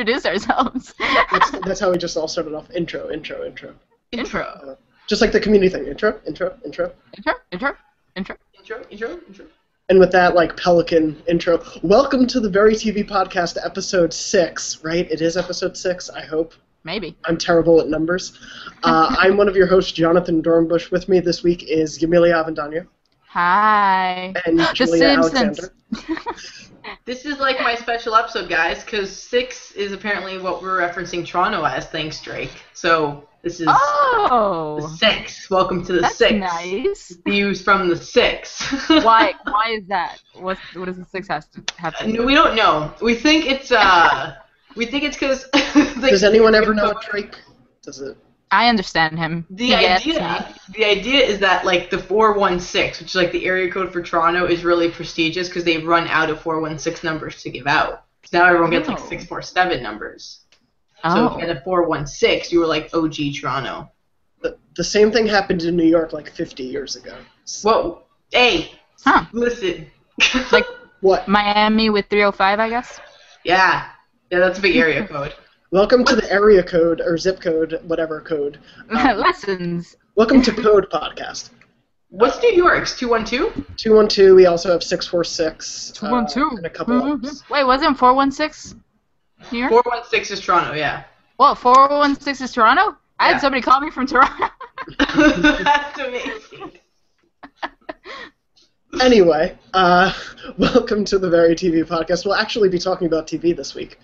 introduce ourselves. That's how we just all started off. Intro. Intro. Just like the community thing. Intro. And with that, like, Pelican intro. Welcome to the Very TV Podcast, episode 6, right? It is episode 6, I hope. Maybe. I'm terrible at numbers. I'm one of your hosts, Jonathon Dornbush. With me this week is Yamilia Avendano. Hi. And Julia Alexander. This is like my special episode, guys, because 6 is apparently what we're referencing Toronto as, thanks, Drake. So this is the 6. Welcome to the That's 6. Nice. Views from the 6. Why is that? What does the 6 have to do? No, we don't know. We think it's because. Does anyone ever know Drake? Does it? I understand him. The idea is that, like, the 416, which is like the area code for Toronto, is really prestigious because they run out of 416 numbers to give out. So now everyone gets like 647 numbers. So if you had a 416, you were like OG Toronto. The same thing happened in New York like 50 years ago. Whoa. Hey. Listen. Like what? Miami with 305, I guess? Yeah, that's a big area code. Welcome to the area code, or zip code, whatever code. Lessons. Welcome to Code Podcast. What's New York's? 212? 212, we also have 646. 212. And a couple others. Wait, wasn't 416 New York? 416 is Toronto, yeah. What, 416 is Toronto? I Yeah. had somebody call me from Toronto. That's amazing. Anyway, welcome to the Very TV Podcast. We'll actually be talking about TV this week.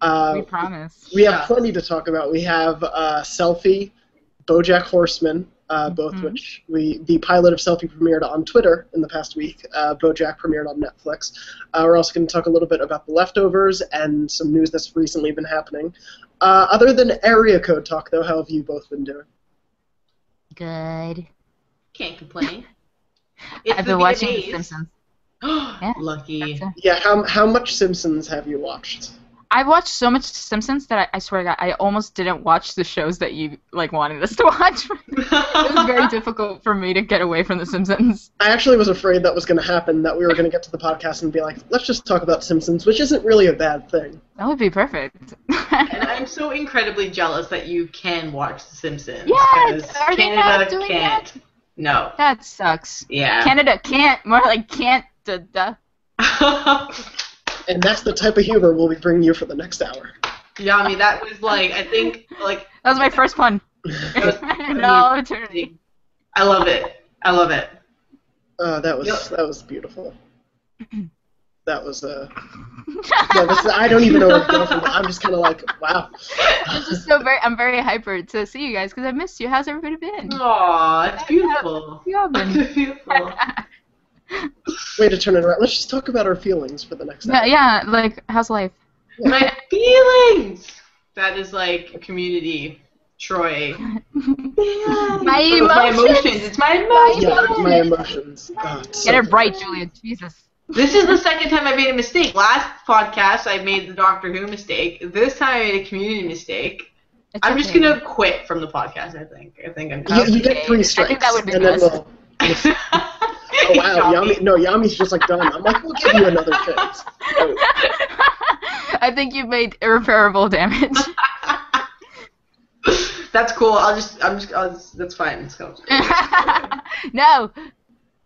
We promise. We have plenty to talk about. We have Selfie, Bojack Horseman, both which the pilot of Selfie premiered on Twitter in the past week. Bojack premiered on Netflix. We're also going to talk a little bit about The Leftovers and some news that's recently been happening. Other than area code talk, though, how have you both been doing? Good. Can't complain. I've been watching The Simpsons. Yeah, Lucky. Yeah, how much Simpsons have you watched? I've watched so much Simpsons that I swear to God, I almost didn't watch the shows that you wanted us to watch. It was very difficult for me to get away from The Simpsons. I actually was afraid that was going to happen, that we were going to get to the podcast and be like, let's just talk about Simpsons, which isn't really a bad thing. That would be perfect. And I'm so incredibly jealous that you can watch The Simpsons. Yes! Are they Canada not doing can't. that? No. That sucks. Yeah. Canada can't. More like can't. Duh. And that's the type of humor we'll be bringing you for the next hour. Yami, that was like, I think, like... That was my first pun. No, eternity. I love it. That was beautiful. That was, I don't even know where to go from that. I'm just kind of like, wow. I'm very hyper to see you guys because I missed you. How's everybody been? Aw, it's beautiful. You been? It's beautiful. Way to turn it around. Let's just talk about our feelings for the next hour. Yeah, like, how's life? My feelings! That is like community, Troy. My emotions. It's my emotions. Yeah, my emotions. Oh, Get it right, Julia. Jesus. This is the second time I made a mistake. Last podcast, I made the Doctor Who mistake. This time, I made a community mistake. I'm just gonna quit from the podcast. I think I'm. You get 3 strikes. I think that would be and best. Then oh wow, Yami! No, Yami's just like done. I'm like, we'll give you another chance. Oh. I think you've made irreparable damage. That's cool. That's fine. Let's go. No.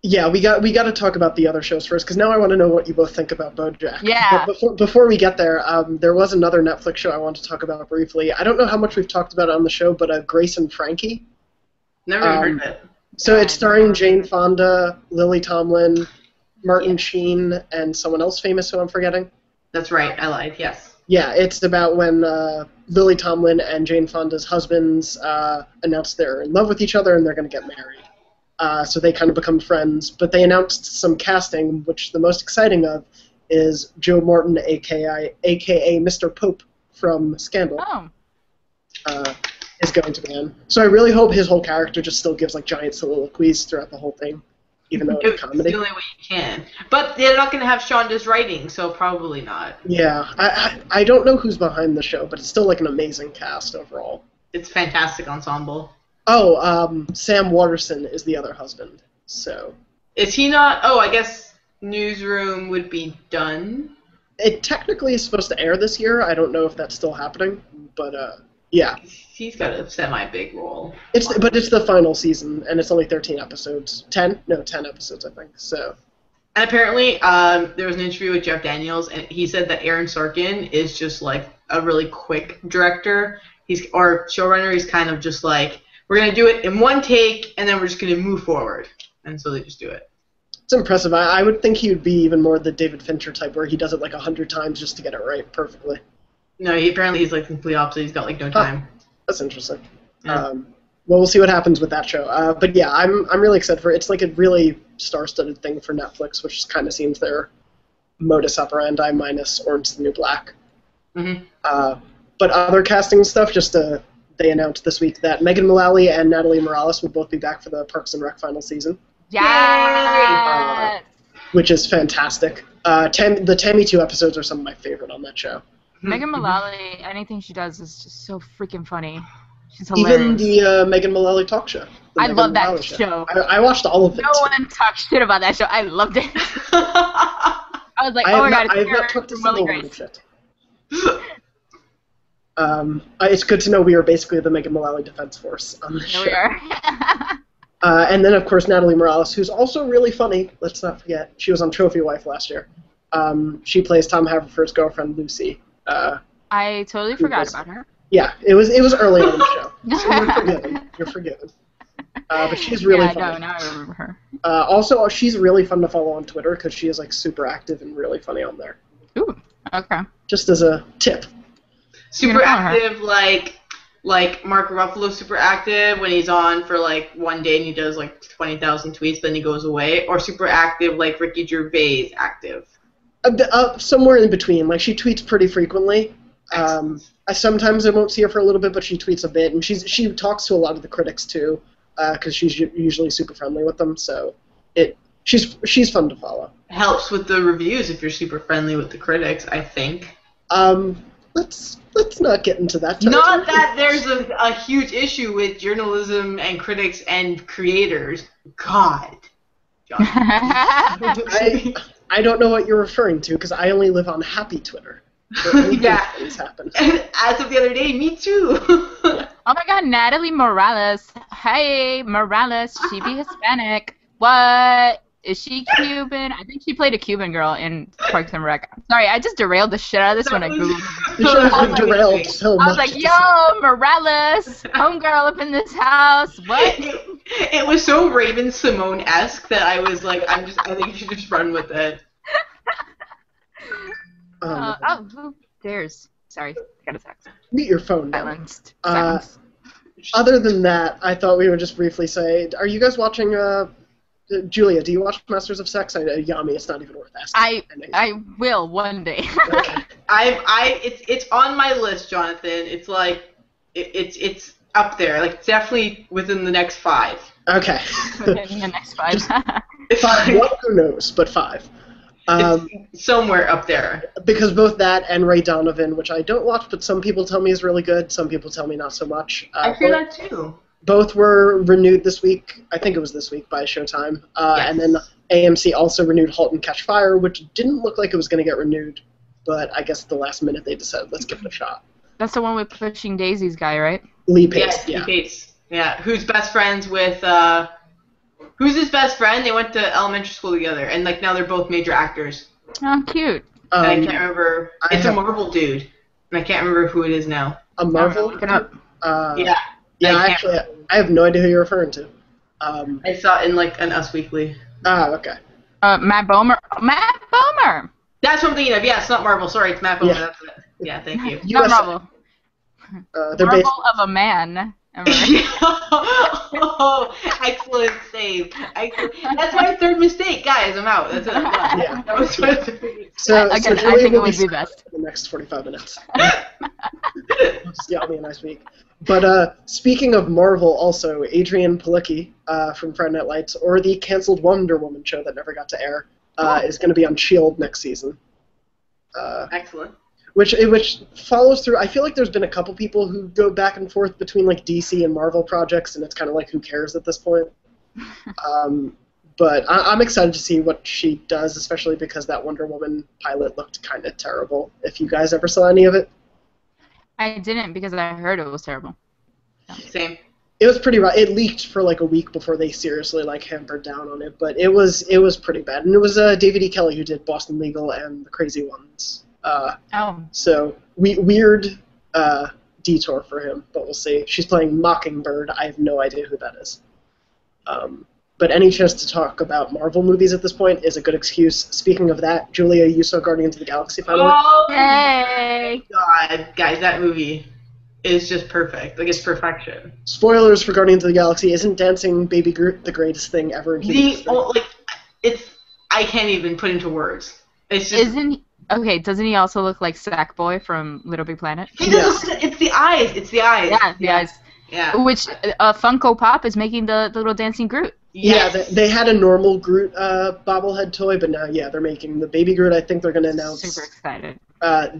Yeah, we got to talk about the other shows first, because now I want to know what you both think about Bojack. Yeah. But before we get there, there was another Netflix show I wanted to talk about briefly. I don't know how much we've talked about it on the show, but Grace and Frankie. Never even heard of it. So it's starring Jane Fonda, Lily Tomlin, Martin Sheen, and someone else famous who I'm forgetting. That's right. I lied. Yes. Yeah, it's about when Lily Tomlin and Jane Fonda's husbands announce they're in love with each other and they're going to get married. So they kind of become friends. But they announced some casting, which the most exciting of is Joe Morton, a.k.a. Mr. Pope from Scandal. Oh. Is going to be in. So I really hope his whole character just still gives like giant soliloquies throughout the whole thing, even though it's a comedy. It's the only way you can. But they're not going to have Shonda's writing, so probably not. Yeah, I don't know who's behind the show, but it's still like an amazing cast overall. It's a fantastic ensemble. Oh, Sam Waterston is the other husband. So. Is he not? Oh, I guess Newsroom would be done. It technically is supposed to air this year. I don't know if that's still happening, but yeah. He's got a semi-big role. But it's the final season, and it's only 13 episodes. 10? No, 10 episodes, I think. So. And apparently, there was an interview with Jeff Daniels, and he said that Aaron Sorkin is just like a really quick director. Or showrunner. He's kind of just like, we're gonna do it in one take, and then we're just gonna move forward. And so they just do it. It's impressive. I would think he would be even more the David Fincher type, where he does it like 100 times just to get it right perfectly. No, apparently he's like the complete opposite. He's got like no time. That's interesting. Yeah. Well, we'll see what happens with that show. But yeah, I'm really excited for it. It's like a really star-studded thing for Netflix, which kind of seems their modus operandi minus Orange is the New Black. Mm-hmm. But other casting stuff, they announced this week that Megan Mullally and Natalie Morales will both be back for the Parks and Rec final season. Yeah. Which is fantastic. The Tammy 2 episodes are some of my favorite on that show. Megan Mullally, anything she does is just so freaking funny. She's hilarious. Even the Megan Mullally talk show. I love that show. I watched all of it. No one talks shit about that show. I loved it. I was like, oh my god, I have not talked to single one of it. It's good to know we are basically the Megan Mullally Defense Force on this show. We are. And then, of course, Natalie Morales, who's also really funny. Let's not forget. She was on Trophy Wife last year. She plays Tom Haverford's girlfriend, Lucy. I totally forgot about her. Yeah, it was early on in the show. So you're forgiven. You're forgiven. But she's really funny. Yeah, no, now I remember her. Also, she's really fun to follow on Twitter because she is like super active and really funny on there. Ooh, okay. Just as a tip. Super active, like Mark Ruffalo's super active when he's on for like one day and he does like 20,000 tweets, then he goes away, or super active like Ricky Gervais active. Somewhere in between. Like she tweets pretty frequently. Sometimes I won't see her for a little bit, but she tweets a bit, and she talks to a lot of the critics too, because she's usually super friendly with them. So she's fun to follow. Helps with the reviews if you're super friendly with the critics, I think. Let's not get into that territory. Not that there's a huge issue with journalism and critics and creators. God. I don't know what you're referring to because I only live on happy Twitter. Yeah. Things happen. And as of the other day, me too. Oh my god, Natalie Morales. Hey, Morales, she be Hispanic. What? Is she Cuban? I think she played a Cuban girl in Parks and Rec. Sorry, I just derailed the shit out of this when I Googled. You should have been derailed so much. I was like, yo, Morales, homegirl up in this house. What? It was so Raven Simone-esque that I was like, I think you should just run with it. Who dares? Sorry, got a text. Mute your phone now. Silenced. Other than that, I thought we would just briefly say, are you guys watching, Julia, do you watch Masters of Sex? Yami, it's not even worth asking. I will one day. Okay. It's on my list, Jonathan. It's like, it's up there. Like, it's definitely within the next 5. Okay. Within the next 5. 5, what, who knows, but 5. It's somewhere up there. Because both that and Ray Donovan, which I don't watch, but some people tell me is really good, some people tell me not so much. I hear that too. Both were renewed this week. I think it was this week by Showtime. Yes. And then AMC also renewed *Halt and Catch Fire*, which didn't look like it was going to get renewed, but I guess at the last minute they decided, let's give it a shot. That's the one with Pushing Daisy's guy, right? Lee Pace, Lee Pace. Yeah, who's best friends with, who's his best friend? They went to elementary school together, and like now they're both major actors. Oh, cute. And I can't remember. It's a Marvel dude, and I can't remember who it is now. A Marvel? Look it up. Yeah. Yeah, actually, I have no idea who you're referring to. I saw it in like an Us Weekly. Okay. Matt Bomer. Matt Bomer. That's what I'm thinking of. Yeah, it's not Marvel. Sorry, it's Matt Bomer. Yeah. That's it. Yeah, thank you. Not Marvel. They're Marvel of a man. Oh, excellent save. Excellent. That's my third mistake, guys. I'm out. That's it. I'm done. Yeah. That was my third mistake. So I think Julia it will would be best. in the next 45 minutes. Just yell me a nice week. But speaking of Marvel, also, Adrian Palicki from Friday Night Lights, or the canceled Wonder Woman show that never got to air, is going to be on S.H.I.E.L.D. next season. Excellent. Which follows through. I feel like there's been a couple people who go back and forth between like DC and Marvel projects, and it's kind of like who cares at this point. But I'm excited to see what she does, especially because that Wonder Woman pilot looked kind of terrible. If you guys ever saw any of it. I didn't because I heard it was terrible. Same. It was pretty rough. It leaked for like a week before they seriously like hammered down on it, but it was pretty bad. And it was David E. Kelly who did Boston Legal and The Crazy Ones. So weird detour for him, but we'll see. She's playing Mockingbird. I have no idea who that is. But any chance to talk about Marvel movies at this point is a good excuse. Speaking of that, Julia, you saw Guardians of the Galaxy finally? Oh, Yay! God, guys, that movie is just perfect. Like, it's perfection. Spoilers for Guardians of the Galaxy. Isn't dancing Baby Groot the greatest thing ever in human history? I can't even put into words. It's just... Doesn't he also look like Sackboy from Little Big Planet? It's the eyes. It's the eyes. Yeah, the eyes. Yeah. Which Funko Pop is making the little dancing Groot. Yes. Yeah, they had a normal Groot bobblehead toy, but now, they're making the Baby Groot. I think they're going to announce... Super excited.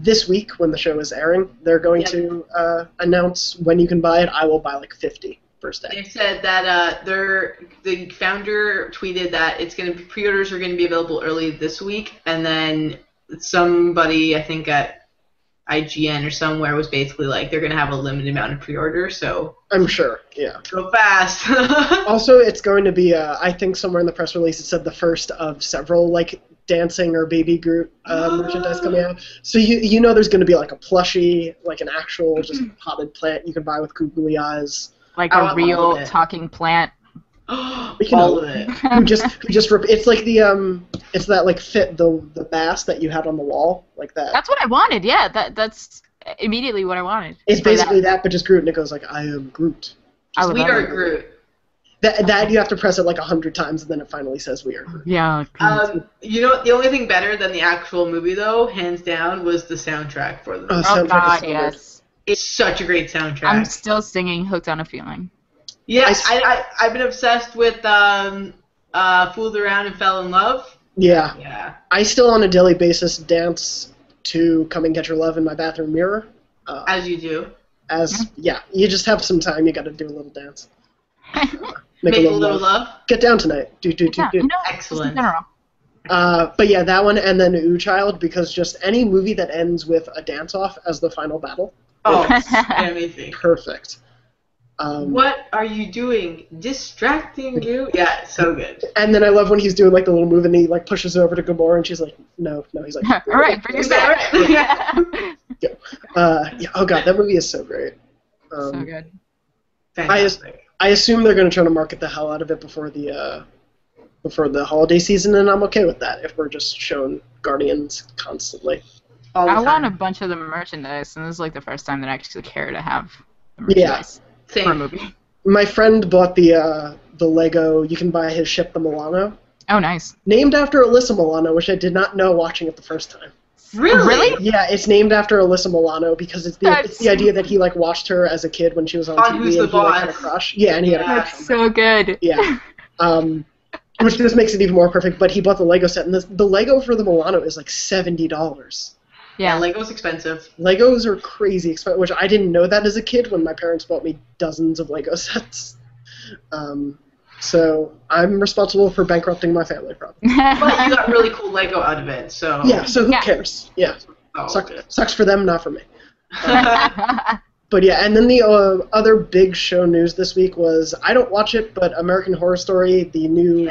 This week, when the show is airing, they're going to announce when you can buy it. I will buy like 50 first day. They said that the founder tweeted that pre-orders are going to be available early this week, and then somebody, I think at IGN or somewhere, was basically like they're going to have a limited amount of pre-orders, so... I'm sure, yeah. Go fast. Also, it's going to be, I think somewhere in the press release it said the first of several, like, dancing or Baby Groot merchandise coming out. So you know there's going to be, like, a plushie, like an actual just potted plant you can buy with googly eyes. Like a real talking plant. All of it. It's like it's that like fit the mask that you had on the wall, like that. That's what I wanted. Yeah, that's immediately what I wanted. It's basically that, but just Groot, and it goes like, I am Groot. We are Groot. That you have to press it like 100 times, and then it finally says we are Groot. Yeah. The only thing better than the actual movie, though, hands down, was the soundtrack for the movie. Oh God, yes. It's such a great soundtrack. I'm still singing "Hooked on a Feeling." Yeah, I've been obsessed with Fooled Around and Fell in Love. Yeah. Yeah. I still on a daily basis dance to Come and Get Your Love in my bathroom mirror. As you do. You just have some time, you gotta do a little dance. Make a little love. Get down tonight. Do. Excellent. But yeah, that one, and then Ooh Child, because just any movie that ends with a dance-off as the final battle. Oh, amazing. Perfect. What are you doing? Distracting you? Yeah, so good. And then I love when he's doing like the little move and he like pushes over to Gamora and she's like, no. He's like, all right, bring it back. Oh god, that movie is so great. So good. Fantastic. I assume they're going to try to market the hell out of it before the holiday season, and I'm okay with that if we're just showing Guardians constantly. I want a bunch of the merchandise, and this is like the first time that I actually care to have the merchandise. Yeah. Same. For a movie. My friend bought the Lego. You can buy his ship, the Milano. Oh, nice. Named after Alyssa Milano, which I did not know watching it the first time. Really? Yeah, it's named after Alyssa Milano because it's the idea that he like watched her as a kid when she was on TV Who's and the he Boss? like, had a crush. Yeah, and he had a crush. That's so good. Yeah. Which just makes it even more perfect. But he bought the Lego set, and the Lego for the Milano is like $70. Yeah, Lego's expensive. Legos are crazy expensive, which I didn't know that as a kid when my parents bought me dozens of Lego sets. So I'm responsible for bankrupting my family, probably. But you got really cool Lego out of it, so... Yeah, so who cares? Yeah. Oh, sucks for them, not for me. But yeah, and then the other big show news this week was, I don't watch it, but American Horror Story, the new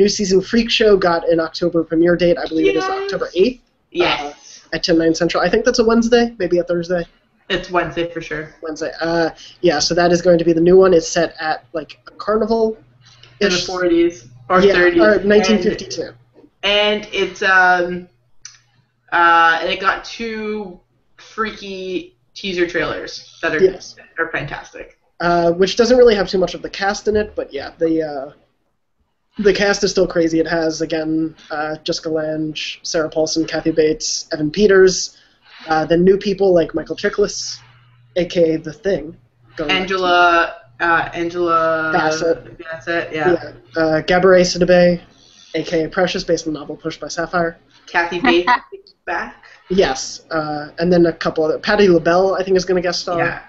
season Freak Show got an October premiere date. I believe it is October 8th. Yes. At 10, 9 Central. I think that's a Wednesday, maybe a Thursday. It's Wednesday for sure. Wednesday. Yeah, so that is going to be the new one. It's set at like a carnival. In the 40s or 30s. Or 1952. And it's and it got 2 freaky teaser trailers that are fantastic. Which doesn't really have too much of the cast in it, but yeah, the cast is still crazy. It has, again, Jessica Lange, Sarah Paulson, Kathy Bates, Evan Peters, then new people like Michael Chiklis, a.k.a. The Thing. Angela Bassett. Yeah. Gabourey Sidibe, a.k.a. Precious, based on the novel Pushed by Sapphire. Kathy Bates back. Yes. And then a couple other... Patti LaBelle, I think, is going to guest star. Yeah.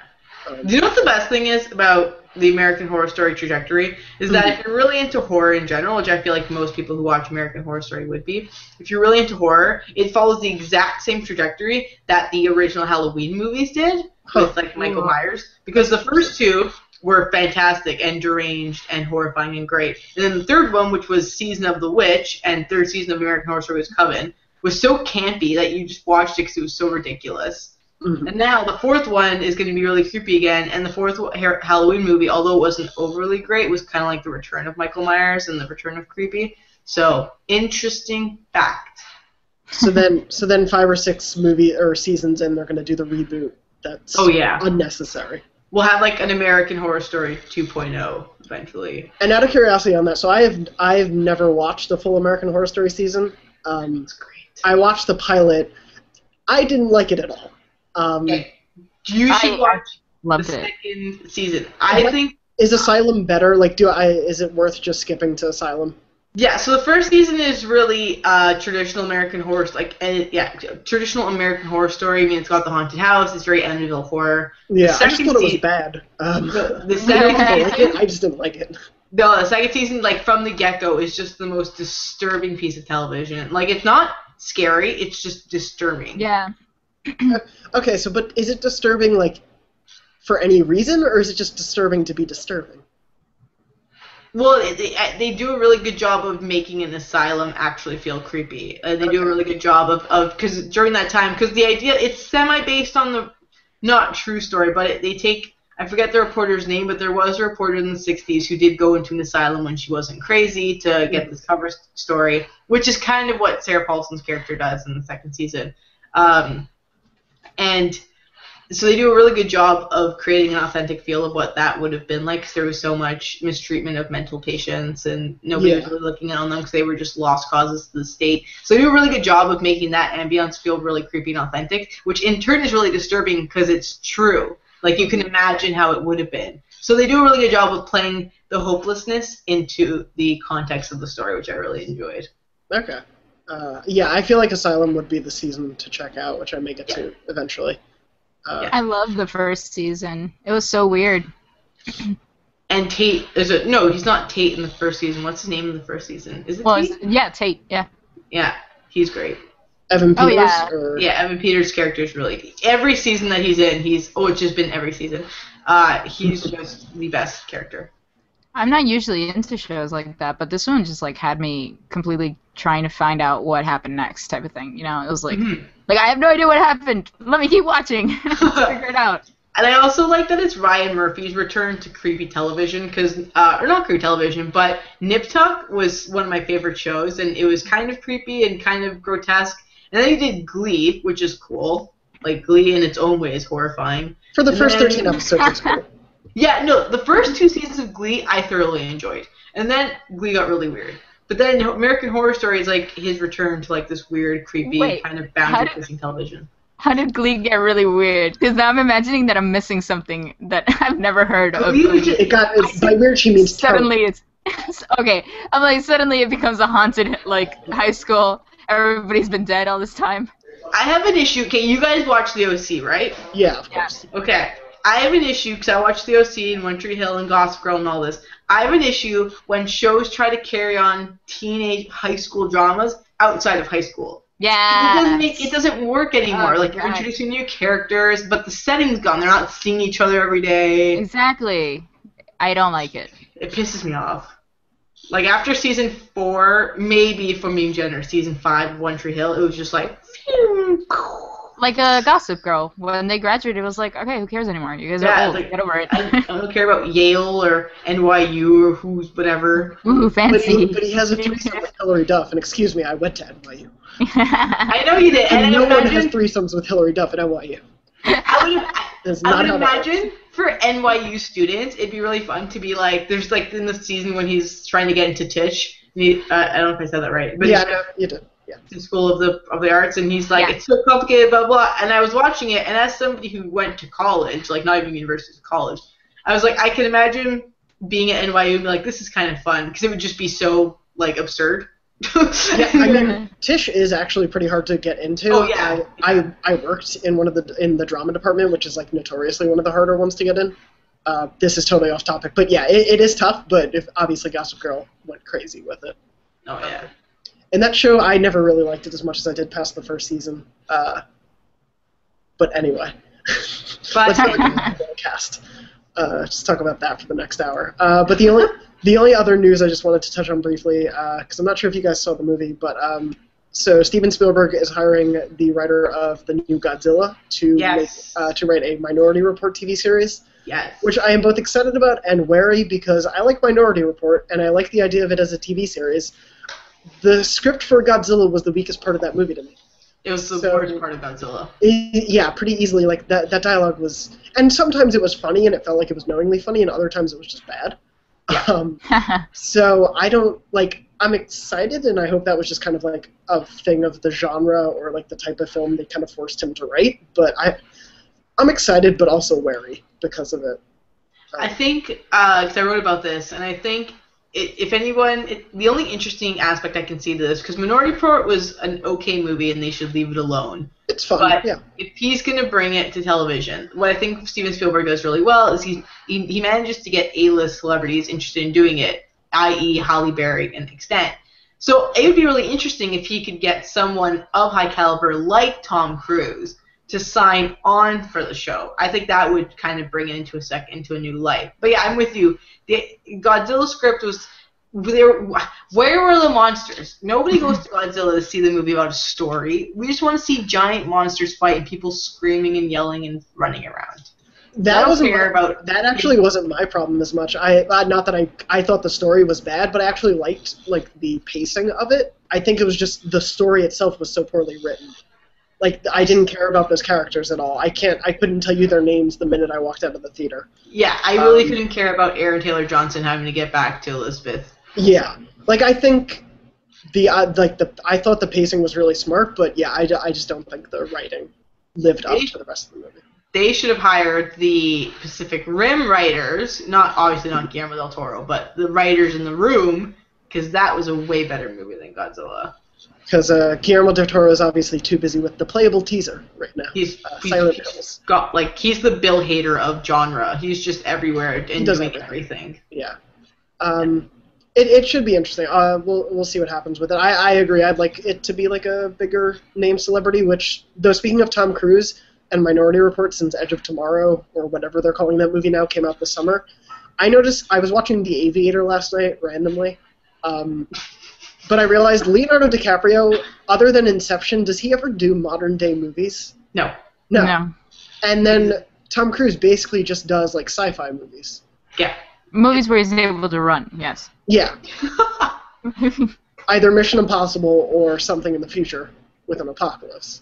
Do you know what the best thing is about the American Horror Story trajectory is that if you're really into horror in general, which I feel like most people who watch American Horror Story would be, if you're really into horror, it follows the exact same trajectory that the original Halloween movies did with like Michael Myers, because the first two were fantastic and deranged and horrifying and great. And then the third one, which was Season of the Witch and third season of American Horror Story was Coven, was so campy that you just watched it because it was so ridiculous. And now the fourth one is going to be really creepy again, and the fourth Halloween movie, although it wasn't overly great, was kind of like the return of Michael Myers and the return of creepy. So, interesting fact. So then 5 or 6 movie or seasons in, they're going to do the reboot. That's unnecessary. We'll have like an American Horror Story 2.0 eventually. And out of curiosity on that, so I've never watched the full American Horror Story season. It's great. I watched the pilot. I didn't like it at all. You should watch the second season. I think is Asylum better? Like, is it worth just skipping to Asylum? Yeah. So the first season is really traditional American horror, traditional American Horror Story. I mean, it's got the haunted house. It's very Amityville horror. Yeah, I just thought it was bad. The second season, I just didn't like it. No, the second season, like from the get-go, is just the most disturbing piece of television. Like, it's not scary. It's just disturbing. Yeah. Okay, but is it disturbing, like, for any reason, or is it just disturbing to be disturbing? Well, they do a really good job of making an asylum actually feel creepy. They do a really good job of because during that time, because the idea, it's semi-based on the, not true story, but they take, I forget the reporter's name, but there was a reporter in the 60s who did go into an asylum when she wasn't crazy to get this cover story, which is kind of what Sarah Paulson's character does in the second season. And so they do a really good job of creating an authentic feel of what that would have been like, because there was so much mistreatment of mental patients, and nobody was really looking on them because they were just lost causes to the state. So they do a really good job of making that ambience feel really creepy and authentic, which in turn is really disturbing because it's true. Like, you can imagine how it would have been. So they do a really good job of playing the hopelessness into the context of the story, which I really enjoyed. Okay. Yeah, I feel like Asylum would be the season to check out, which I may get to eventually. I love the first season. It was so weird. And Tate no, he's not Tate in the first season. What's his name in the first season? Is it Tate? Tate, yeah. Yeah, he's great. Evan Peters? Yeah, Evan Peters' character is really good. Every season that he's in, it's just been every season. He's just the best character. I'm not usually into shows like that, but this one just like had me completely trying to find out what happened next type of thing. You know, it was like, I have no idea what happened. Let me keep watching. Figure it out. And I also like that it's Ryan Murphy's return to creepy television, because, or not creepy television, but Nip Tuck was one of my favorite shows, and it was kind of creepy and kind of grotesque. And then he did Glee, which is cool. Like, Glee in its own way is horrifying. For the first 13 episodes, it's cool. Yeah, no, the first 2 seasons of Glee I thoroughly enjoyed. And then Glee got really weird. But then American Horror Story is like his return to like this weird, creepy, kind of boundary-pushing television. How did Glee get really weird? Because now I'm imagining that I'm missing something that I've never heard of. By weird she means suddenly it's okay. I'm like, suddenly it becomes a haunted like high school. Everybody's been dead all this time. I have an issue. Okay, you guys watch The O.C., right? Yeah, of course. Okay. I have an issue because I watched The O.C. and One Tree Hill and Gossip Girl and all this. I have an issue when shows try to carry on teenage high school dramas outside of high school. Yeah. It doesn't work anymore. You're introducing new characters, but the setting's gone. They're not seeing each other every day. Exactly. I don't like it. It pisses me off. Like, after season 4, maybe for Meme Gen, or season 5 of One Tree Hill, it was just like... Like a Gossip Girl. When they graduated, it was like, okay, who cares anymore? You guys are old. Get over it. I don't care about Yale or NYU or who's whatever. Ooh, fancy. But he has a threesome with Hilary Duff, and excuse me, I went to NYU. I know you did. And no one has threesomes with Hilary Duff at NYU. I would imagine for NYU students, it'd be really fun to be like, there's like in the season when he's trying to get into Tisch. I don't know if I said that right. But yeah, no, you did. Yeah. In School of the Arts, and he's like, it's so complicated, blah, blah. And I was watching it, and as somebody who went to college, like not even university, to college, I was like, I can imagine being at NYU and be like, this is kind of fun, because it would just be so, like, absurd. Yeah, I mean, Tisch is actually pretty hard to get into. Oh, yeah. I worked in in the drama department, which is, like, notoriously one of the harder ones to get in. This is totally off topic, but yeah, it is tough. But obviously, Gossip Girl went crazy with it. Oh yeah. And that show, I never really liked it as much as I did past the first season. But anyway, let's not get the cast. Just talk about that for the next hour. But the only other news I just wanted to touch on briefly, because I'm not sure if you guys saw the movie, but so Steven Spielberg is hiring the writer of the new Godzilla to write a Minority Report TV series. Yes. Which I am both excited about and wary, because I like Minority Report and I like the idea of it as a TV series. The script for Godzilla was the weakest part of that movie to me. It was the worst part of Godzilla. Yeah, pretty easily. Like that dialogue was, and sometimes it was funny and it felt like it was knowingly funny, and other times it was just bad. Yeah. So I don't like. I'm excited, and I hope that was just kind of like a thing of the genre or like the type of film they kind of forced him to write. But I'm excited, but also wary because of it. I think, because I wrote about this, and I think if anyone, the only interesting aspect I can see to this, because Minority Report was an okay movie and they should leave it alone. It's fun, but yeah. If he's going to bring it to television, what I think Steven Spielberg does really well is he manages to get A-list celebrities interested in doing it, i.e. Halle Berry and extent. So it would be really interesting if he could get someone of high caliber like Tom Cruise to sign on for the show. I think that would kind of bring it into a new light. But yeah, I'm with you. The Godzilla script was there. Where were the monsters? Nobody goes to Godzilla to see the movie about a story. We just want to see giant monsters fight and people screaming and yelling and running around. That actually wasn't my problem as much. Not that I thought the story was bad, but I actually liked like the pacing of it. I think it was just the story itself was so poorly written. Like, I didn't care about those characters at all. I couldn't tell you their names the minute I walked out of the theater. Yeah, I really couldn't care about Aaron Taylor Johnson having to get back to Elizabeth. Yeah, like I think I thought the pacing was really smart, but yeah, I just don't think the writing lived up to the rest of the movie. They should have hired the Pacific Rim writers, obviously not Guillermo del Toro, but the writers in The Room, because that was a way better movie than Godzilla. Because Guillermo del Toro is obviously too busy with the playable teaser right now. Silent Hills. He's the Bill Hader of genre. He's just everywhere and doing everything. Yeah. It should be interesting. We'll see what happens with it. I agree. I'd like it to be like a bigger name celebrity. Which, though, speaking of Tom Cruise and Minority Report, since Edge of Tomorrow or whatever they're calling that movie now came out this summer, I noticed I was watching The Aviator last night randomly. But I realized Leonardo DiCaprio, other than Inception, does he ever do modern-day movies? No. And then Tom Cruise basically just does, like, sci-fi movies. Yeah. Movies where he's able to run, yes. Yeah. Either Mission Impossible or something in the future with an apocalypse.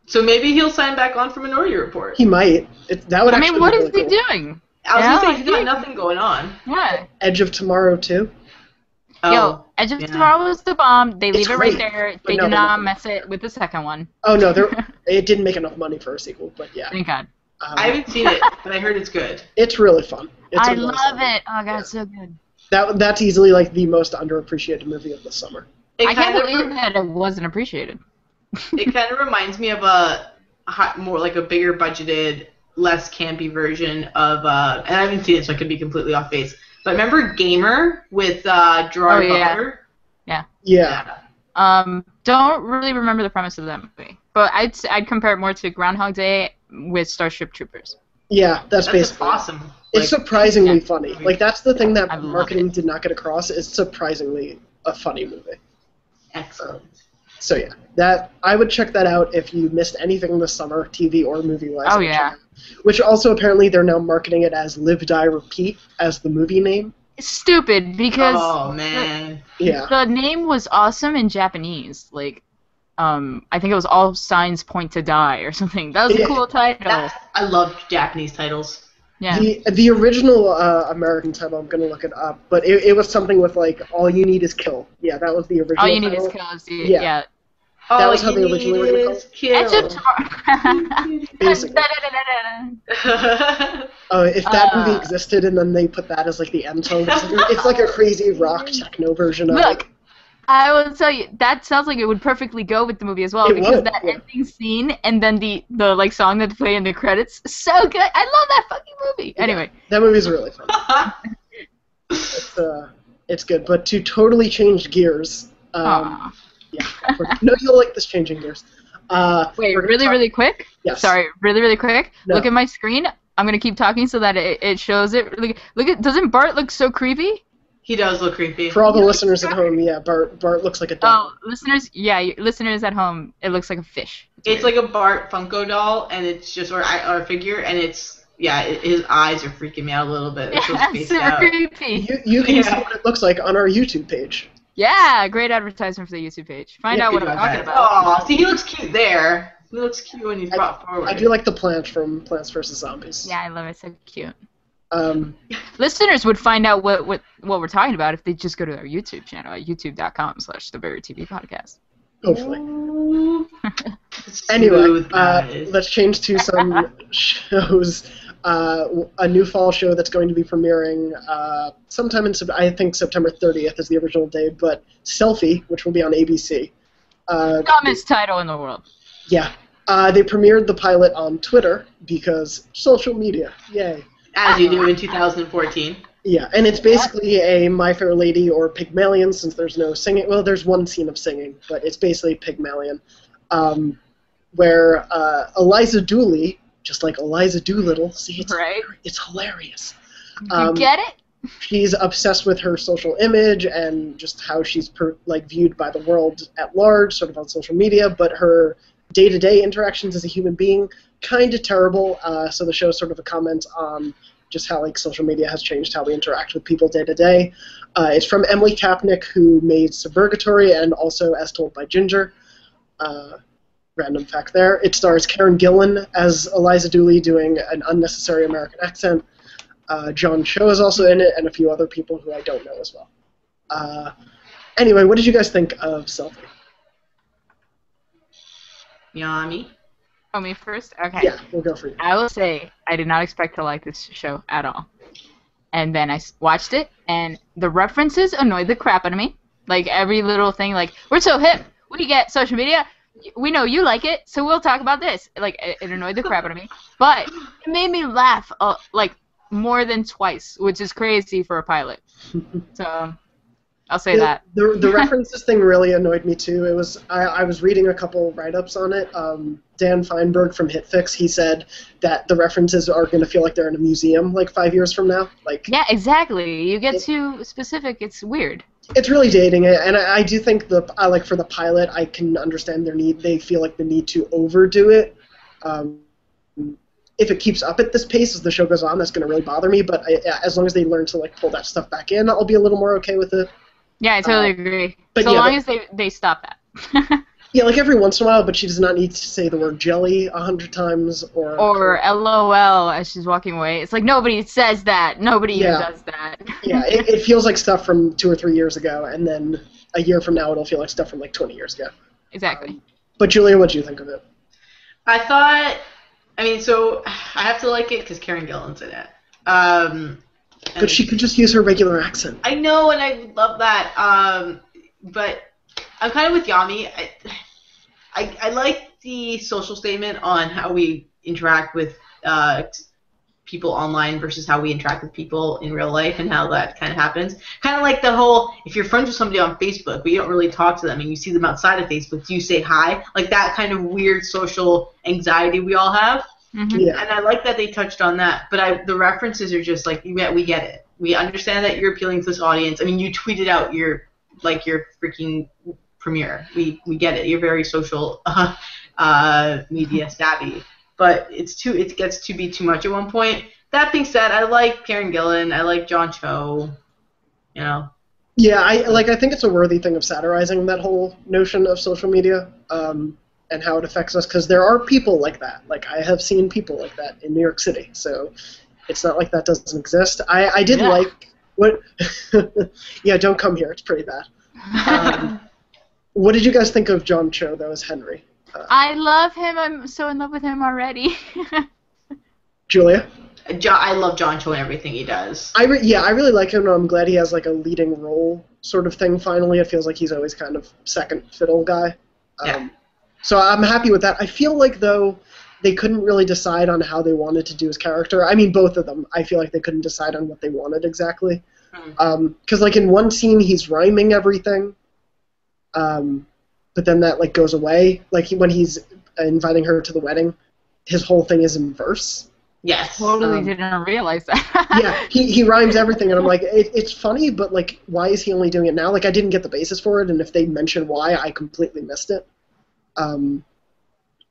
So maybe he'll sign back on for Minority Report. He might. What is he doing? I was going to say, he's got nothing going on. Yeah. Edge of Tomorrow, too. Yo, Edge of Tomorrow was the bomb. They leave it right there. They do not mess it with the second one. Oh, no, it didn't make enough money for a sequel, but yeah. Thank God. I haven't seen it, but I heard it's good. It's really fun. I love it. Oh, God, it's so good. That's easily like the most underappreciated movie of the summer. I can't believe that it wasn't appreciated. It kind of reminds me of more like a bigger budgeted, less campy version of, and I haven't seen it, so I could be completely off base. But remember Gamer with Gerard Butler? Yeah. Don't really remember the premise of that movie, but I'd compare it more to Groundhog Day with Starship Troopers. Yeah, that's basically awesome. It's surprisingly funny. Like, that's the thing that marketing did not get across. It's surprisingly a funny movie. Excellent. So yeah, I would check that out if you missed anything this summer, TV or movie-wise. Oh yeah. Which also apparently they're now marketing it as Live, Die, Repeat as the movie name. It's stupid because the name was awesome in Japanese. Like, I think it was All Signs Point to Die or something. That was a cool title. I love Japanese titles. Yeah. The original American title, I'm gonna look it up, but it was something with like All You Need Is Kill. Yeah, that was the original. All You Need title. Is Kill. Is yeah. That was how they originally were called. Edge of Tomorrow. Basically. If that movie existed and then they put that as like the end song, it's like a crazy rock techno version of it. I will tell you, that sounds like it would perfectly go with the movie as well, It because would, that yeah. ending scene and then the like song that they play in the credits, so good. I love that fucking movie. Yeah, Anyway, that movie's really fun. It's good. But to totally change gears, aw. yeah, no, you'll like this changing gears. Wait, we're gonna really, talk- really quick? Yes. Sorry, really, really quick. No. Look at my screen. I'm gonna keep talking so that it shows it. Look at. Doesn't Bart look so creepy? He does look creepy. For all the listeners at home, yeah, Bart looks like a dog. Oh, listeners, listeners at home, it looks like a fish. It's like a Bart Funko doll, and it's just or figure, and it's his eyes are freaking me out a little bit. It's so spaced super out. creepy. You can see what it looks like on our YouTube page. Yeah, great advertisement for the YouTube page. Find out what I'm talking about. Oh, see, he looks cute there. He looks cute when he's brought forward. I do like the plant from Plants vs. Zombies. Yeah, I love it. So cute. Listeners would find out what we're talking about if they just go to our YouTube channel at youtube.com/theverytvpodcast. Hopefully. Anyway, let's change to some shows. A new fall show that's going to be premiering sometime in I think September 30th is the original day, but Selfie, which will be on ABC. Dumbest title in the world. Yeah. They premiered the pilot on Twitter because social media. Yay. As you do in 2014. Yeah, and it's basically a My Fair Lady or Pygmalion, since there's no singing. Well, there's one scene of singing, but it's basically Pygmalion, where Eliza Dooley, just like Eliza Doolittle, see, it's hilarious. You get it? She's obsessed with her social image and just how she's viewed by the world at large, sort of on social media, but her day-to-day interactions as a human being, kind of terrible. So the show is sort of a comment on just how social media has changed how we interact with people day to day. It's from Emily Kapnick, who made Suburgatory and also As Told by Ginger. Random fact there. It stars Karen Gillan as Eliza Dooley doing an unnecessary American accent. John Cho is also in it, and a few other people who I don't know as well. Anyway, what did you guys think of Selfie? Yami. Oh, me first? Okay. Yeah, we'll go for you. I will say I did not expect to like this show at all. And then I watched it, and the references annoyed the crap out of me. Like, every little thing, like, we're so hip, we get social media, we know you like it, so we'll talk about this. Like, it annoyed the crap out of me. But it made me laugh, more than twice, which is crazy for a pilot. So, I'll say that. The references thing really annoyed me too. It was I was reading a couple write-ups on it. Dan Feinberg from HitFix, he said that the references are going to feel like they're in a museum 5 years from now. Yeah, exactly. You get too specific, it's weird. It's really dating it, and I do think for the pilot, I can understand they feel like the need to overdo it. If it keeps up at this pace as the show goes on, that's going to really bother me. But as long as they learn to pull that stuff back in, I'll be a little more okay with it. Yeah, I totally agree. But so long as they stop that. Yeah, every once in a while, but she does not need to say the word jelly 100 times or LOL as she's walking away. It's like nobody says that. Nobody even does that. Yeah, it feels like stuff from 2 or 3 years ago, and then a year from now it'll feel like stuff from 20 years ago. Exactly. But Julia, what did you think of it? I thought, so I have to like it because Karen Gillan's in it. But she could just use her regular accent. I know, and I love that. But I'm kind of with Yami. I like the social statement on how we interact with people online versus how we interact with people in real life and how that kind of happens. Kind of like the whole, if you're friends with somebody on Facebook, but you don't really talk to them and you see them outside of Facebook, do you say hi? Like that kind of weird social anxiety we all have. Mm-hmm. Yeah. And I like that they touched on that, but the references are just we get it. We understand that you're appealing to this audience. I mean, you tweeted out your freaking premiere. We get it. You're very social media savvy, but it gets to be too much at one point. That being said, I like Karen Gillan. I like John Cho. Yeah, I think it's a worthy thing of satirizing that whole notion of social media. And how it affects us, because there are people like that. I have seen people like that in New York City, so it's not like that doesn't exist. I did like what. Yeah, don't come here. It's pretty bad. What did you guys think of John Cho though as Henry? I love him. I'm so in love with him already. Julia? I love John Cho and everything he does. I really like him, and I'm glad he has like a leading role sort of thing finally. It feels like he's always kind of second fiddle guy. Yeah. So I'm happy with that. I feel like, though, they couldn't really decide on how they wanted to do his character. I mean, both of them. I feel like they couldn't decide on what they wanted exactly. Because, like, in one scene, he's rhyming everything, but then that, like, goes away. Like, when he's inviting her to the wedding, his whole thing is in verse. Yes. Totally didn't realize that. Yeah, he rhymes everything, and I'm like, it's funny, but, like, why is he only doing it now? Like, I didn't get the basis for it, and if they mention why, I completely missed it. And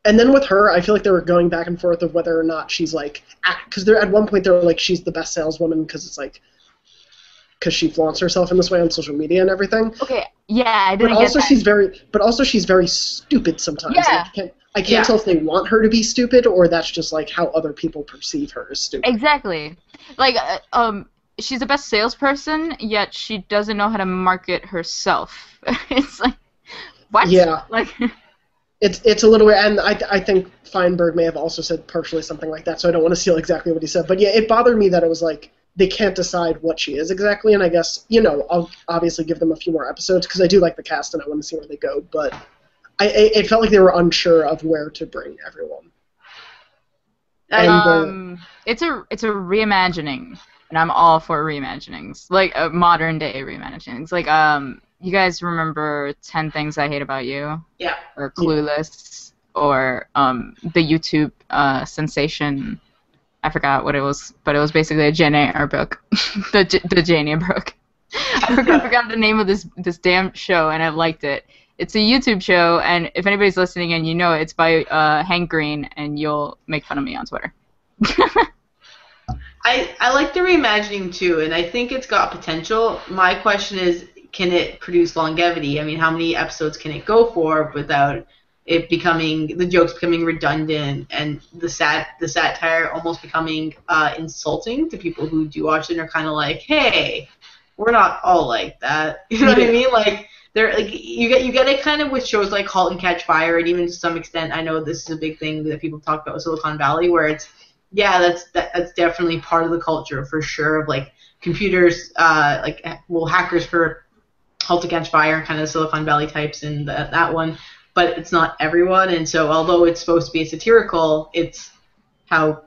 then with her, I feel like they were going back and forth of whether or not she's, like, because they're at one point they're like, she's the best saleswoman because it's like, because she flaunts herself in this way on social media and everything. Okay, yeah, I didn't But also get that. she's very stupid sometimes. Yeah. Like, I can't tell if they want her to be stupid or that's just like how other people perceive her as stupid. Exactly. Like, she's the best salesperson, yet she doesn't know how to market herself. It's like, what? Yeah. Like, it's a little weird, and I think Feinberg may have also said partially something like that, so I don't want to steal exactly what he said. But yeah, it bothered me that it was like they can't decide what she is exactly, and I guess, I'll obviously give them a few more episodes because I do like the cast and I want to see where they go, but it felt like they were unsure of where to bring everyone. And, it's a reimagining, and I'm all for reimaginings, like modern day reimaginings. Like, you guys remember 10 Things I Hate About You? Yeah. Or Clueless, or the YouTube sensation. I forgot what it was, but it was basically a Jane Eyre book, the Jane Eyre book. I forgot the name of this damn show, and I liked it. It's a YouTube show, and if anybody's listening and you know it, it's by Hank Green, and you'll make fun of me on Twitter. I like the reimagining too, and I think it's got potential. My question is, can it produce longevity? I mean, how many episodes can it go for without it becoming, the jokes becoming redundant and the satire almost becoming insulting to people who do watch it and are kind of like, hey, we're not all like that. You know what I mean? Like, they're like, you get it kind of with shows like *Halt and Catch Fire*, and even to some extent, I know this is a big thing that people talk about with Silicon Valley, where it's, that's definitely part of the culture for sure, of like computers, hackers for *Halt and Catch Fire*, kind of Silicon Valley types in that one, but it's not everyone, and so although it's supposed to be satirical, it's how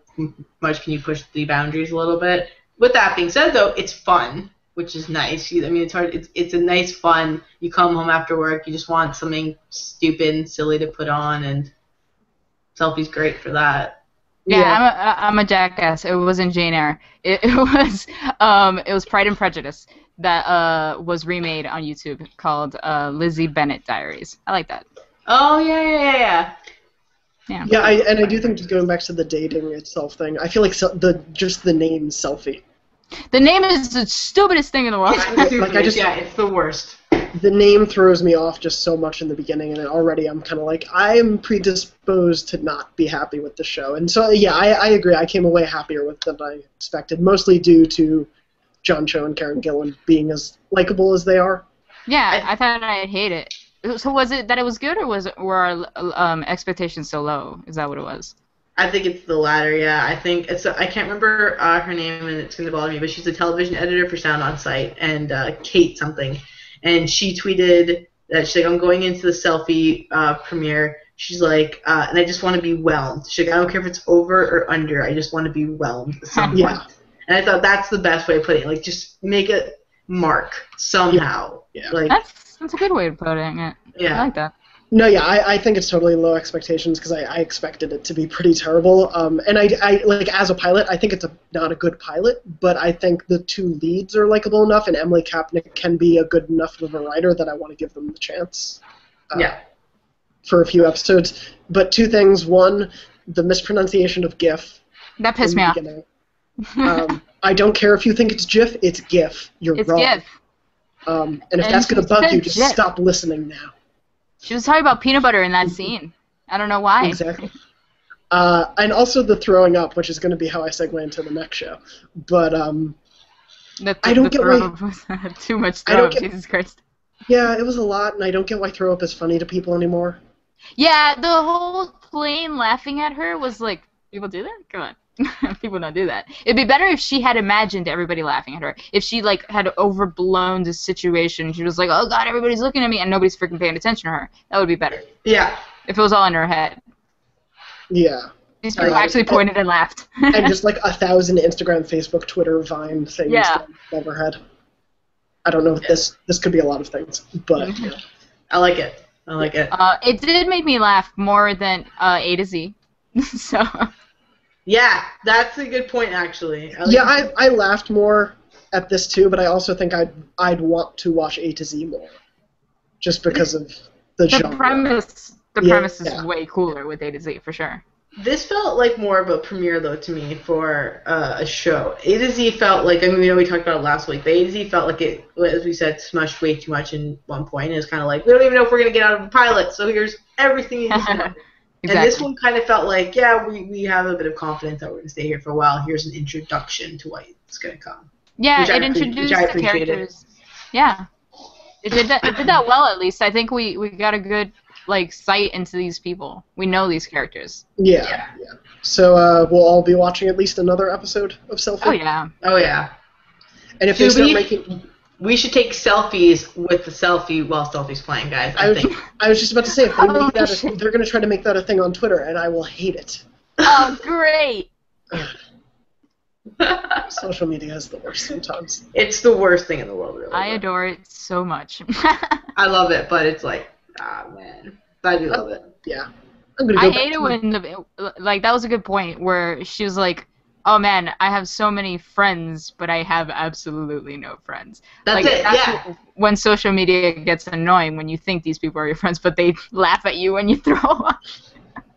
much can you push the boundaries a little bit. With that being said, though, it's fun, which is nice. I mean, it's hard. It's a nice fun. You come home after work, you just want something stupid and silly to put on, and Selfie's great for that. Yeah, I'm a jackass. It wasn't Jane Eyre. It was Pride and Prejudice that was remade on YouTube called Lizzie Bennet Diaries. I like that. Oh yeah. Yeah, I do think, just going back to the dating itself thing, I feel like just the name Selfie. The name is the stupidest thing in the world. It's the worst. The name throws me off just so much in the beginning, and already I'm kind of like, I'm predisposed to not be happy with the show. And so, yeah, I agree. I came away happier with it than I expected, mostly due to John Cho and Karen Gillan being as likable as they are. Yeah, I thought I'd hate it. So was it that it was good, or were our expectations so low? Is that what it was? I think it's the latter, yeah. I think I can't remember her name, and it's going to bother me, but she's a television editor for Sound On Site, and Kate something. And she tweeted that she's like, I'm going into the Selfie premiere. She's like, and I just want to be whelmed. She's like, I don't care if it's over or under. I just want to be whelmed somewhat. Yeah. And I thought that's the best way of putting it. Like, just make a mark somehow. Yeah. Like, that's a good way of putting it. Yeah. I like that. No, yeah, I think it's totally low expectations because I expected it to be pretty terrible. And I like, as a pilot, I think it's not a good pilot, but I think the two leads are likable enough, and Emily Kapnick can be a good enough of a writer that I want to give them the chance. For a few episodes. But two things. One, the mispronunciation of GIF. That pissed me off. I don't care if you think it's GIF, it's GIF. It's wrong. GIF. And if that's going to bug you, just stop listening now. She was talking about peanut butter in that scene. I don't know why. Exactly. And also the throwing up, which is going to be how I segue into the next show. But I don't get why too much throw up. Jesus Christ. Yeah, it was a lot, and I don't get why throw up is funny to people anymore. Yeah, the whole plane laughing at her was like, people do that? Come on. People don't do that. It'd be better if she had imagined everybody laughing at her. If she like had overblown the situation, she was like, "Oh God, everybody's looking at me," and nobody's freaking paying attention to her. That would be better. Yeah. If it was all in her head. Yeah. These people actually pointed and laughed. And just like 1,000 Instagram, Facebook, Twitter, Vine things that I've never had. I don't know if this could be a lot of things, but I like it. I like it. It did make me laugh more than A to Z. So. Yeah, that's a good point, actually. I laughed more at this too, but I also think I'd want to watch A to Z more, just because of the genre. Premise. The premise is way cooler with A to Z for sure. This felt like more of a premiere, though, to me, for a show. A to Z felt like, I mean, we know we talked about it last week, but A to Z felt like it, as we said, smushed way too much in one point. It was kind of like, we don't even know if we're going to get out of the pilot, so here's everything you need to know. Exactly. And this one kind of felt like, yeah, we have a bit of confidence that we're going to stay here for a while. Here's an introduction to what's going to come. Yeah, it introduced the characters. Yeah. It did that well, at least. I think we got a good sight into these people. We know these characters. Yeah. So we'll all be watching at least another episode of Selfie. Oh yeah. And if they start making, we should take selfies with the selfie while Selfie's playing, guys. I think. I was just about to say, if they make that, they're going to try to make that a thing on Twitter, and I will hate it. Oh, great. Social media is the worst sometimes. It's the worst thing in the world, really. I adore it so much. I love it, but it's like, man. But I do love it. Yeah. I hate it when, that was a good point, where she was like, oh man, I have so many friends, but I have absolutely no friends. That's when social media gets annoying, when you think these people are your friends, but they laugh at you when you throw up.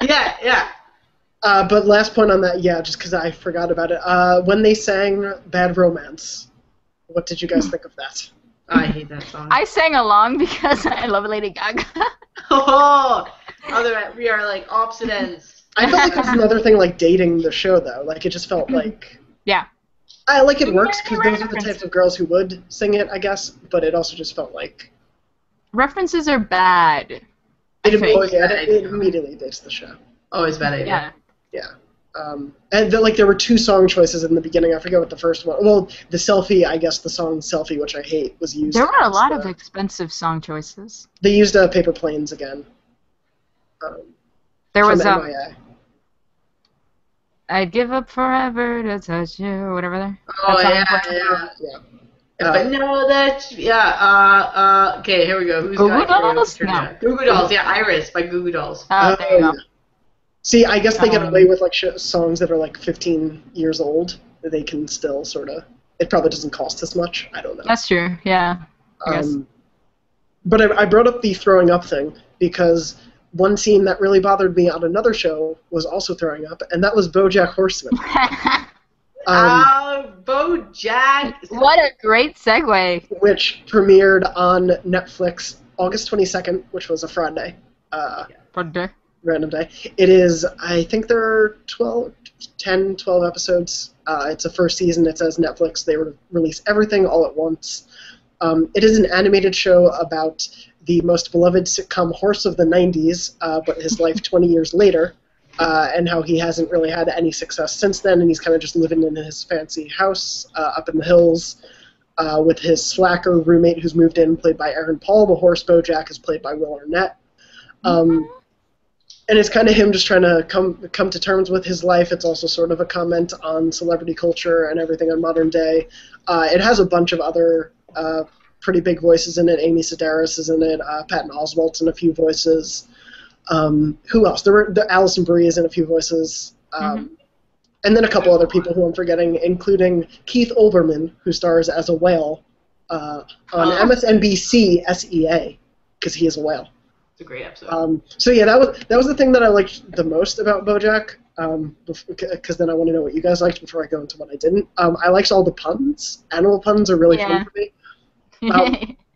Yeah. But last point on that, just because I forgot about it. When they sang Bad Romance, what did you guys think of that? I hate that song. I sang along because I love Lady Gaga. We are like opposite ends. I felt like that's another thing, like dating the show, though. Like, it just felt like... Yeah. I like it works, because those are the types of girls who would sing it, I guess, but it also just felt like... References are bad. It immediately dates the show. Always bad idea. Yeah. And there were two song choices in the beginning. I forget what the first one... Well, the Selfie, I guess the song Selfie, which I hate, was used... There were a lot of expensive song choices. They used Paper Planes again. There was MIA. I'd give up forever to touch you, or whatever there. Oh, yeah. But know that... okay, here we go. Who's Goo Goo Dolls? No. Goo Goo Dolls, Iris by Goo Goo Dolls. Oh, there you go. See, I guess they get away with songs that are 15 years old. They can still sort of... It probably doesn't cost as much. I don't know. That's true, yeah. I guess. But I brought up the throwing up thing because one scene that really bothered me on another show was also throwing up, and that was Bojack Horseman. Bojack! What a great segue! Which premiered on Netflix August 22nd, which was a Friday. Random day. It is, I think there are 10, 12 episodes. It's a first season. It says Netflix. They release everything all at once. It is an animated show about the most beloved sitcom horse of the 90s, but his life 20 years later, and how he hasn't really had any success since then, and he's kind of just living in his fancy house up in the hills with his slacker roommate who's moved in, played by Aaron Paul. The horse Bojack is played by Will Arnett. And it's kind of him just trying to come to terms with his life. It's also sort of a comment on celebrity culture and everything in modern day. It has a bunch of other pretty big voices in it. Amy Sedaris is in it. Patton Oswalt's in a few voices. Who else? Alison Brie is in a few voices. And then a couple other people who I'm forgetting, including Keith Olbermann, who stars as a whale on MSNBC SEA, because he is a whale. It's a great episode. So yeah, that was the thing that I liked the most about Bojack, because then I want to know what you guys liked before I go into what I didn't. I liked all the puns. Animal puns are really fun for me.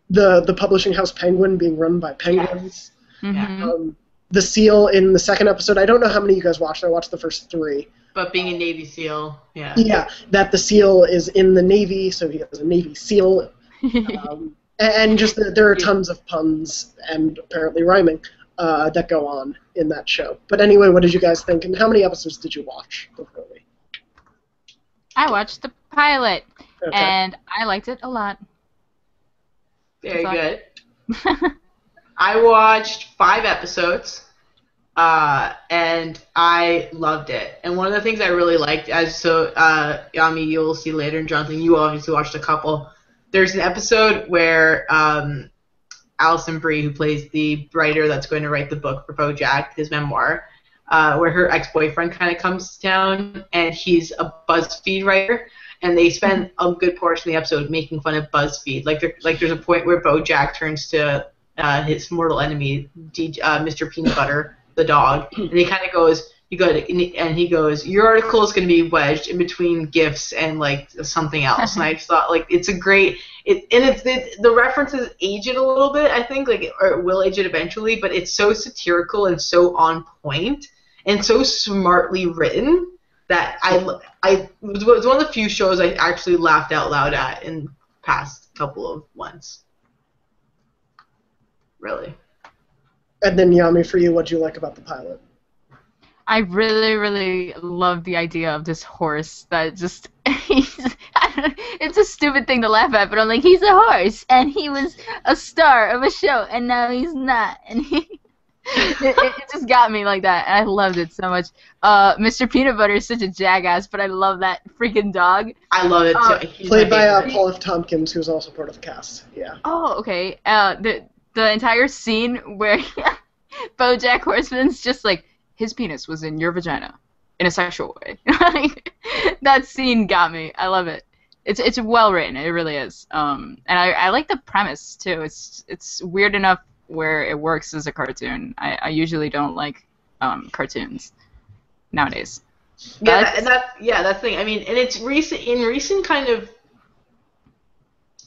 The publishing house Penguin being run by penguins. The seal in the second episode, I don't know how many you guys watched. I watched the first 3. But being a Navy SEAL, yeah. Yeah, that the seal is in the Navy, so he has a Navy SEAL. And just there are tons of puns and apparently rhyming that go on in that show. But anyway, what did you guys think? And how many episodes did you watch before we I watched the pilot, Okay. and I liked it a lot. Very That's good. I watched 5 episodes, and I loved it. And one of the things I really liked, Yami, you'll see later, and Jonathan, you obviously watched a couple. There's an episode where Alison Brie, who plays the writer that's going to write the book for Bojack, his memoir, where her ex-boyfriend kind of comes down, and he's a BuzzFeed writer, and they spend a good portion of the episode making fun of BuzzFeed. There's a point where Bojack turns to his mortal enemy, Mr. Peanut Butter, the dog, and he kind of goes, he goes, your article is going to be wedged in between GIFs and like something else. And I just thought like it's a great, the references age it a little bit, I think, or it will age it eventually, but it's so satirical and so on point and so smartly written that it was one of the few shows I actually laughed out loud at in the past couple of months. Really. And then Yami, for you, what do you like about the pilot? I really, really love the idea of this horse that just, it's a stupid thing to laugh at, but I'm like, he's a horse, and he was a star of a show, and now he's not, and it just got me like that, and I loved it so much. Mr. Peanut Butter is such a jackass, but I love that freaking dog. I love it too. Played by Paul F. Tompkins, who's also part of the cast, yeah. Oh, okay. The entire scene where Bojack Horseman's just like, his penis was in your vagina in a sexual way. That scene got me. I love it. It's well written. It really is. And I like the premise too. It's weird enough where it works as a cartoon. I usually don't like cartoons nowadays. Yeah, that's the thing. I mean, and it's recent kind of,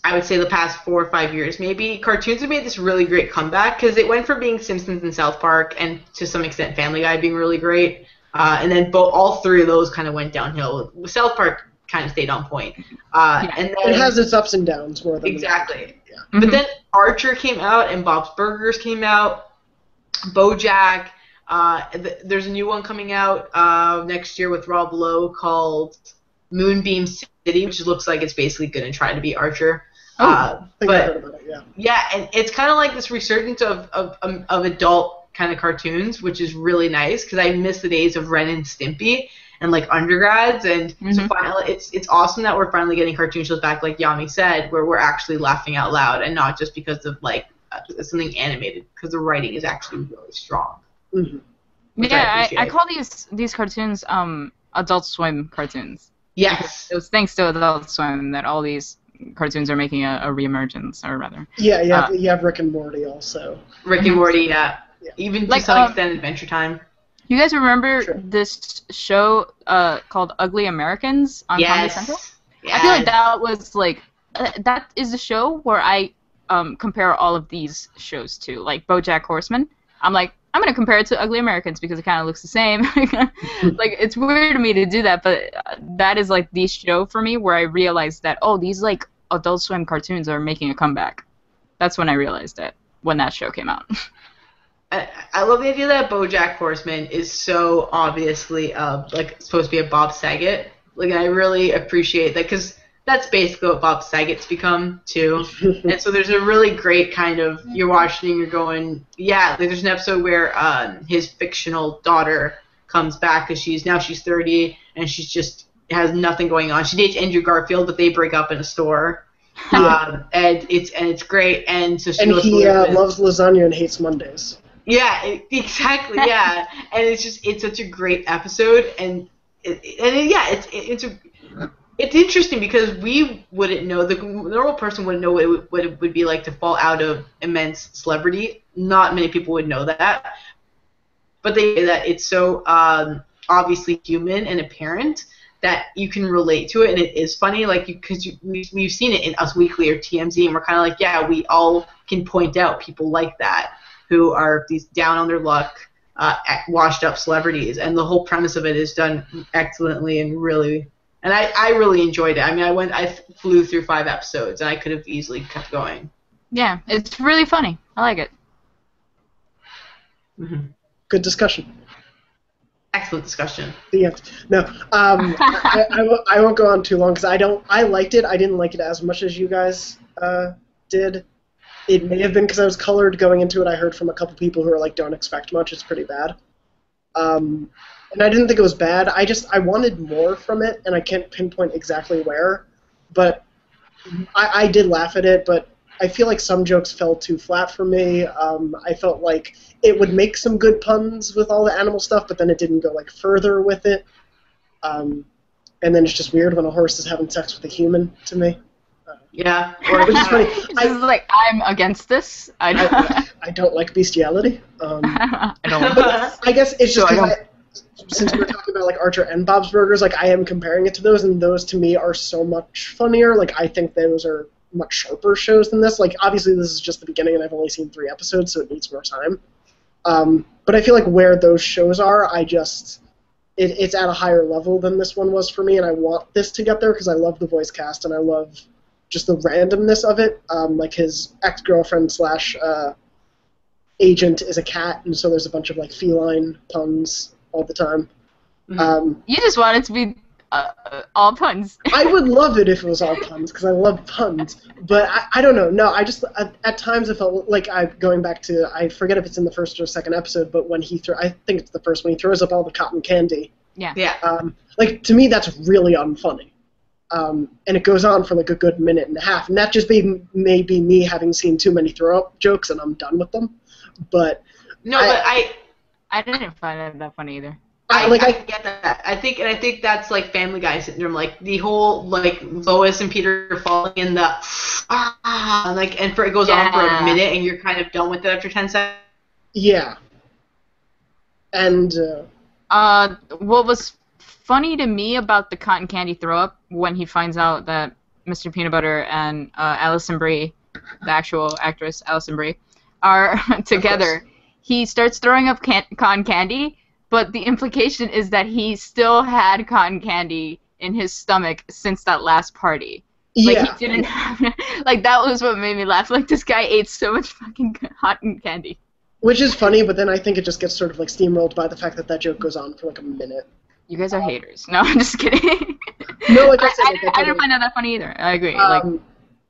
I would say the past 4 or 5 years, maybe, cartoons have made this really great comeback because it went from being Simpsons and South Park and to some extent Family Guy being really great, and then all 3 of those kind of went downhill. South Park kind of stayed on point. And then, it has its ups and downs more than exactly. Yeah. Mm-hmm. But then Archer came out and Bob's Burgers came out, Bojack. There's a new one coming out next year with Rob Lowe called Moonbeam City, which looks like it's basically going to try to be Archer. I heard about it, yeah. Yeah, and it's kind of like this resurgence of adult kind of cartoons, which is really nice because I miss the days of Ren and Stimpy and like undergrads, and so finally it's awesome that we're finally getting cartoon shows back, like Yami said, where we're actually laughing out loud and not just because of like something animated, because the writing is actually really strong. Mm-hmm. Yeah, I call these cartoons Adult Swim cartoons. Yes, it was thanks to Adult Swim that all these cartoons are making a reemergence, or rather. Yeah, you have Rick and Morty also. Rick and Morty, yeah. Even to some extent Adventure Time. You guys remember this show called Ugly Americans on Comedy Central? Yes. I feel like that was like, that is the show where I compare all of these shows to, like Bojack Horseman. I'm like, I'm going to compare it to Ugly Americans because it kind of looks the same. Like, it's weird to me to do that, but that is, like, the show for me where I realized that, oh, these, like, Adult Swim cartoons are making a comeback. That's when I realized it, when that show came out. I love the idea that Bojack Horseman is so obviously, like, supposed to be a Bob Saget. Like, I really appreciate that, because that's basically what Bob Saget's become, too. And so there's a really great kind of, you're watching and you're going, yeah, like there's an episode where his fictional daughter comes back because she's 30 and she's just has nothing going on. She dates Andrew Garfield, but they break up in a store. And it's great. And so he loves lasagna and hates Mondays. Yeah, exactly, yeah. And it's such a great episode, it's interesting because we wouldn't know, the normal person wouldn't know what it would be like to fall out of immense celebrity. Not many people would know that. But they say that it's so obviously human and apparent that you can relate to it, and it is funny, like, because we've seen it in Us Weekly or TMZ, and we're kind of like, yeah, we all can point out people like that who are these down on their luck, washed up celebrities, and the whole premise of it is done excellently and really. And I really enjoyed it. I mean, I flew through 5 episodes, and I could have easily kept going. Yeah, it's really funny. I like it. Good discussion. Excellent. excellent discussion. The end. No, I won't go on too long because I liked it. I didn't like it as much as you guys did. It may have been because I was colored going into it. I heard from a couple people who were like, "Don't expect much. It's pretty bad." And I didn't think it was bad. I wanted more from it, and I can't pinpoint exactly where. But I did laugh at it, but I feel like some jokes fell too flat for me. I felt like it would make some good puns with all the animal stuff, but then it didn't go like further with it. And then it's just weird when a horse is having sex with a human to me. Yeah. Which is funny. It's like, I'm against this. I don't like bestiality. I don't like this. I guess it's just So since we were talking about like Archer and Bob's Burgers, like I am comparing it to those, and those to me are so much funnier. Like I think those are much sharper shows than this. Like obviously this is just the beginning, and I've only seen 3 episodes, so it needs more time. But I feel like where those shows are, it's at a higher level than this one was for me, and I want this to get there because I love the voice cast and I love just the randomness of it. Like his ex-girlfriend / agent is a cat, and so there's a bunch of like feline puns all the time. You just want it to be all puns. I would love it if it was all puns because I love puns, but I don't know. No, I just at times I felt like going back to, I forget if it's in the first or second episode, but when I think it's the first, when he throws up all the cotton candy. Yeah. Like to me that's really unfunny. And it goes on for like a good minute and a half, and that just may be me having seen too many throw-up jokes and I'm done with them. But I didn't find it that funny either. I get that. I think that's like Family Guy syndrome, like the whole like Lois and Peter falling in the and it goes on for a minute and you're kind of done with it after 10 seconds. Yeah. And what was funny to me about the cotton candy throw up when he finds out that Mr. Peanut Butter and Alison Brie, the actual actress Alison Brie, are together. He starts throwing up cotton candy, but the implication is that he still had cotton candy in his stomach since that last party. Like, yeah. he didn't have... Like, that was what made me laugh. Like, this guy ate so much fucking cotton candy. Which is funny, but then I think it just gets sort of like steamrolled by the fact that that joke goes on for like a minute. You guys are haters. No, I'm just kidding. No, like I said, I didn't find that funny either. I agree.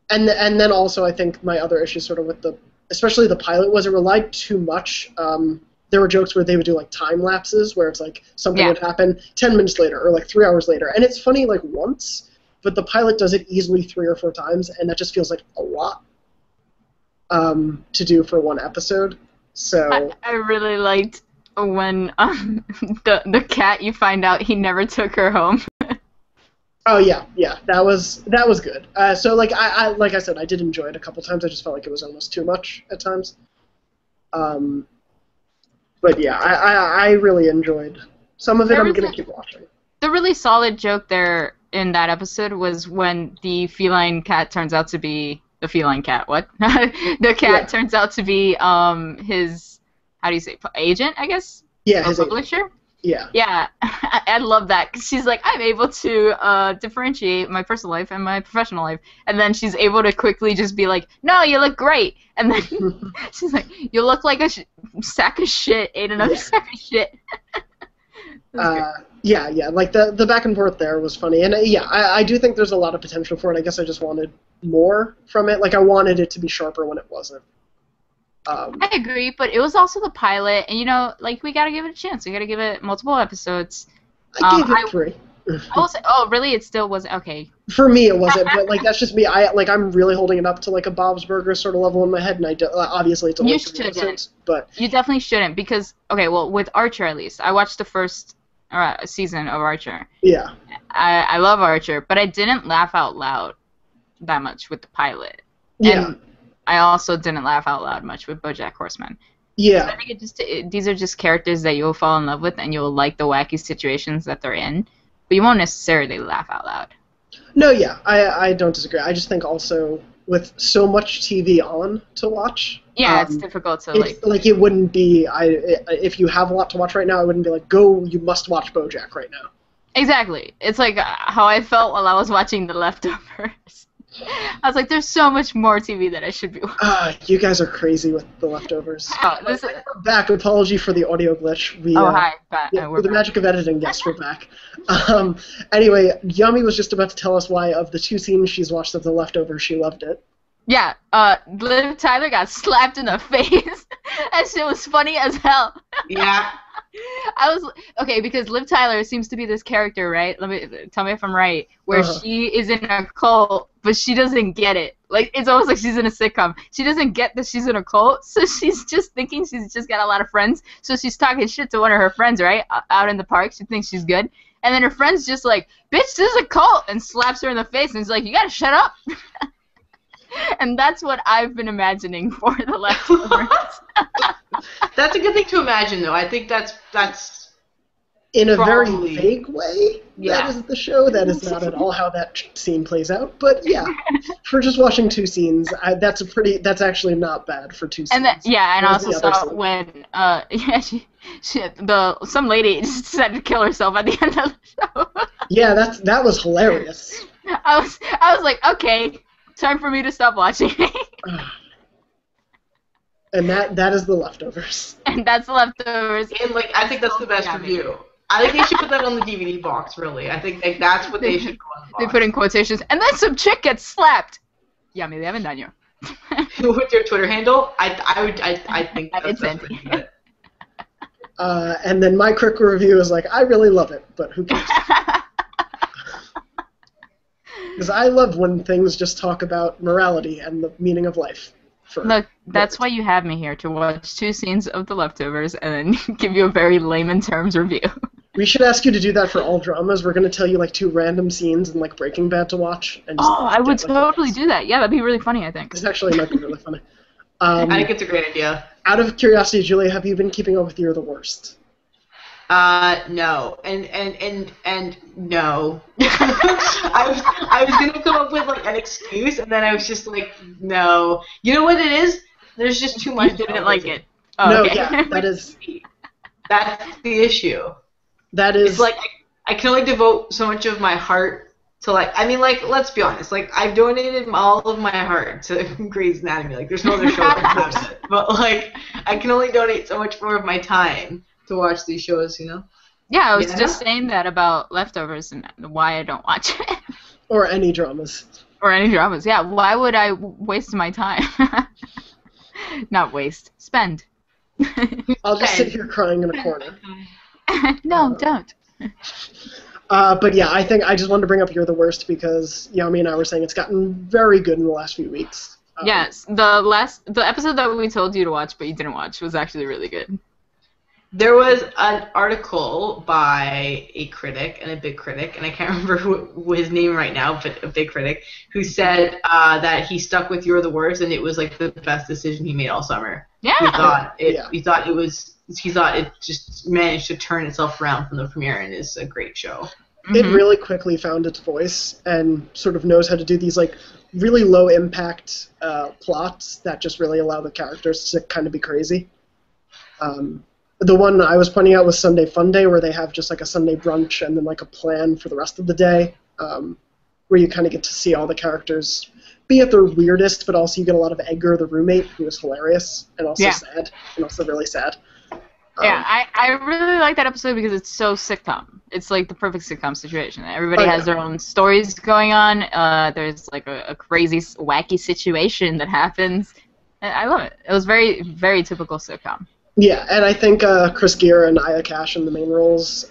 And then also I think my other issue sort of with especially the pilot was it relied too much. There were jokes where they would do like time lapses where it's like something would happen 10 minutes later or like 3 hours later, and it's funny like once, but the pilot does it easily 3 or 4 times, and that just feels like a lot to do for one episode. So I really liked when the cat, you find out he never took her home. Oh yeah, that was good. So like I said, I did enjoy it a couple times. I just felt like it was almost too much at times. But yeah, I really enjoyed some of it. I'm gonna keep watching. The really solid joke there in that episode was when the feline cat turns out to be the feline cat. What? The cat turns out to be his, how do you say, agent, I guess? Yeah, his publisher. Agent. Yeah. Yeah, I love that because she's like, I'm able to differentiate my personal life and my professional life, and then she's able to quickly just be like, no, you look great, and then she's like, you look like a sack of shit, ate another sack of shit. Yeah, like the back and forth there was funny, and I do think there's a lot of potential for it. I guess I just wanted more from it. Like I wanted it to be sharper when it wasn't. I agree, but it was also the pilot, and like we gotta give it a chance. We gotta give it multiple episodes. I gave it 3. I will say, oh, really? It still was okay. For me, it wasn't, but like that's just me. I'm really holding it up to like a Bob's Burgers sort of level in my head, and obviously it's only 3 episodes, but you definitely shouldn't because with Archer at least, I watched the first season of Archer. Yeah. I love Archer, but I didn't laugh out loud that much with the pilot. Yeah. And I also didn't laugh out loud much with Bojack Horseman. Yeah. So I think these are just characters that you'll fall in love with and you'll like the wacky situations that they're in, but you won't necessarily laugh out loud. No, yeah, I don't disagree. I just think also with so much TV on to watch. Yeah, it's difficult to like it wouldn't be. If you have a lot to watch right now, I wouldn't be like, go. You must watch BoJack right now. Exactly. It's like how I felt while I was watching The Leftovers. I was like, there's so much more TV that I should be watching. You guys are crazy with The Leftovers. Oh, this is... Back, apology for the audio glitch. Hi. Yeah, We're with the back. magic of editing, yes, we're back. Anyway, Yami was just about to tell us why of the 2 scenes she's watched of The Leftovers, she loved it. Yeah, Liv Tyler got slapped in the face. That shit was funny as hell. Yeah. Okay, because Liv Tyler seems to be this character, right? Tell me if I'm right, where she is in a cult, but she doesn't get it. Like, it's almost like she's in a sitcom. She doesn't get that she's in a cult, so she's just thinking she's just got a lot of friends. So she's talking shit to one of her friends, right, out in the park. She thinks she's good. And then her friend's just like, bitch, this is a cult, and slaps her in the face, and is like, you gotta shut up. And that's what I've been imagining for The Leftovers. That's a good thing to imagine, though. I think that's in a probably... very vague way. Yeah. That is the show. That is not at all how that scene plays out. But yeah, for just watching 2 scenes, that's actually not bad for 2 scenes. And I also saw when some lady just decided to kill herself at the end of the show. Yeah, that was hilarious. I was like, okay, time for me to stop watching. And that is The Leftovers. And that's The Leftovers. And I think that's the best review. I think they should put that on the DVD box. Really, I think that's what they should put on the box. They put in quotations, and then some chick gets slapped. Yami, they haven't done you. With your Twitter handle, I think that's pretty good. And then my quick review is like, I really love it, but who cares? Because I love when things just talk about morality and the meaning of life. Look, that's why you have me here, to watch 2 scenes of The Leftovers and then give you a very layman terms review. We should ask you to do that for all dramas. We're going to tell you 2 random scenes in Breaking Bad to watch. And I would totally do that. Yeah, that'd be really funny, I think. This actually might be really funny. I think it's a great idea. Out of curiosity, Julia, have you been keeping up with You're the Worst? No, and no. I was gonna come up with an excuse, and then I was just like, no. You know what it is? There's just too much. You didn't like it. Oh, no, okay. yeah, that is. That's the issue. That is. It's I can only devote so much of my heart to let's be honest. I've donated all of my heart to Grey's Anatomy. There's no other show that has it. But I can only donate so much more of my time to watch these shows, you know? Yeah, I was just saying that about Leftovers and why I don't watch it. Or any dramas. Yeah, why would I waste my time? Not waste. Spend. I'll just sit here crying in a corner. No, don't. But yeah, I just wanted to bring up You're the Worst because Yami and I were saying it's gotten very good in the last few weeks. Yes, the episode that we told you to watch but you didn't watch was actually really good. There was an article by a critic, and a big critic, and I can't remember who his name right now, but a big critic, who said that he stuck with You're the Worst, and it was the best decision he made all summer. Yeah. He thought it just managed to turn itself around from the premiere, and is a great show. It really quickly found its voice and sort of knows how to do these really low impact plots that just really allow the characters to kind of be crazy. The one I was pointing out was Sunday Fun Day, where they have just a Sunday brunch and then a plan for the rest of the day, where you kind of get to see all the characters be at their weirdest, but also you get a lot of Edgar, the roommate, who is hilarious and also sad, and also really sad. I really like that episode because it's so sitcom. It's the perfect sitcom situation. Everybody has their own stories going on. There's a crazy, wacky situation that happens. I love it. It was very, very typical sitcom. Yeah, and I think Chris Gere and Aya Cash in the main roles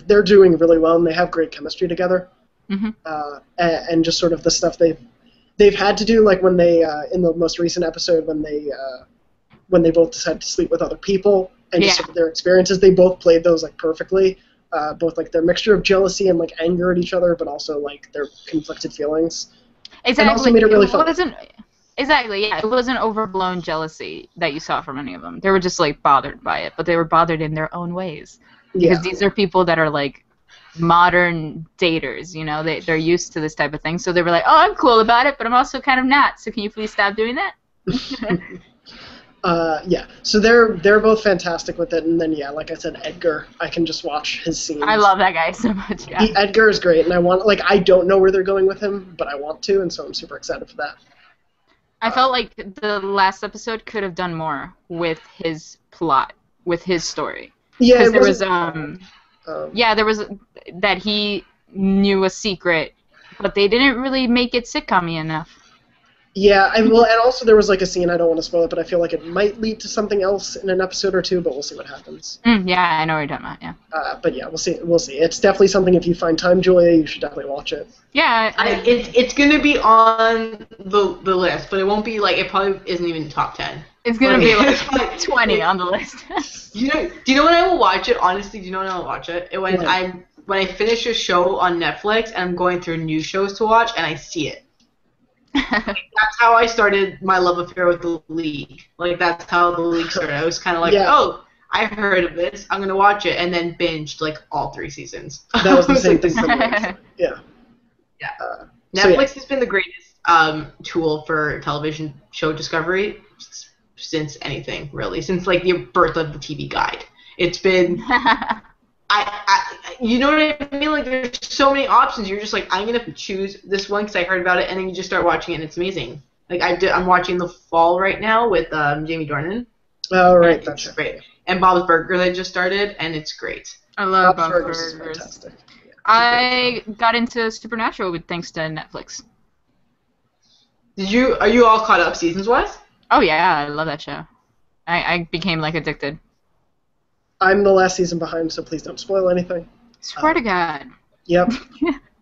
they're doing really well, and they have great chemistry together. And just sort of the stuff they've had to do, when they in the most recent episode when they both decided to sleep with other people, and just sort of their experiences, they both played those perfectly. Both their mixture of jealousy and anger at each other, but also their conflicted feelings. Exactly. And also made it really fun. Exactly, yeah. It wasn't overblown jealousy that you saw from any of them. They were just bothered by it, but they were bothered in their own ways. Because these are people that are modern daters, they're used to this type of thing. So they were oh, I'm cool about it, but I'm also kind of not. So can you please stop doing that? Yeah, so they're both fantastic with it, and then yeah, like I said, Edgar, I can just watch his scenes. I love that guy so much. Yeah. Edgar is great, and I don't know where they're going with him, but I want to, and so I'm super excited for that. I felt like the last episode could have done more with his plot, with his story. Yeah, because there was that he knew a secret, but they didn't really make it sitcom-y enough. Yeah, and also there was like a scene, I don't want to spoil it, but I feel like it might lead to something else in an episode or two, but we'll see what happens. Yeah, I know what you're talking about, yeah. But yeah, we'll see. It's definitely something, if you find time, Julia, you should definitely watch it. Yeah. It's going to be on the list, but it won't be, like, it probably isn't even top 10. It's going to be like 20 on the list. Do you know when I will watch it? Honestly, do you know when I will watch it? When I finish a show on Netflix and I'm going through new shows to watch and I see it. That's how I started my love affair with the League. Like, that's how the League started. I was kind of like, oh, I heard of this. I'm going to watch it, and then binged, like, all 3 seasons. That was the same thing for me. Yeah. Yeah. Netflix has been the greatest tool for television show discovery since anything, really. Since, like, the birth of the TV Guide. It's been... you know what I mean? Like, there's so many options. You're just like, I'm gonna choose this one because I heard about it, and then you just start watching it, and it's amazing. Like, I'm watching The Fall right now with Jamie Dornan. Oh, right, that's great. And Bob's Burgers I just started, and it's great. I love Bob's Burgers. Burgers. Is fantastic. Yeah, I got into Supernatural thanks to Netflix. Are you all caught up seasons wise? Oh yeah, I love that show. I became like addicted. I'm the last season behind, so please don't spoil anything. Swear to God. Yep.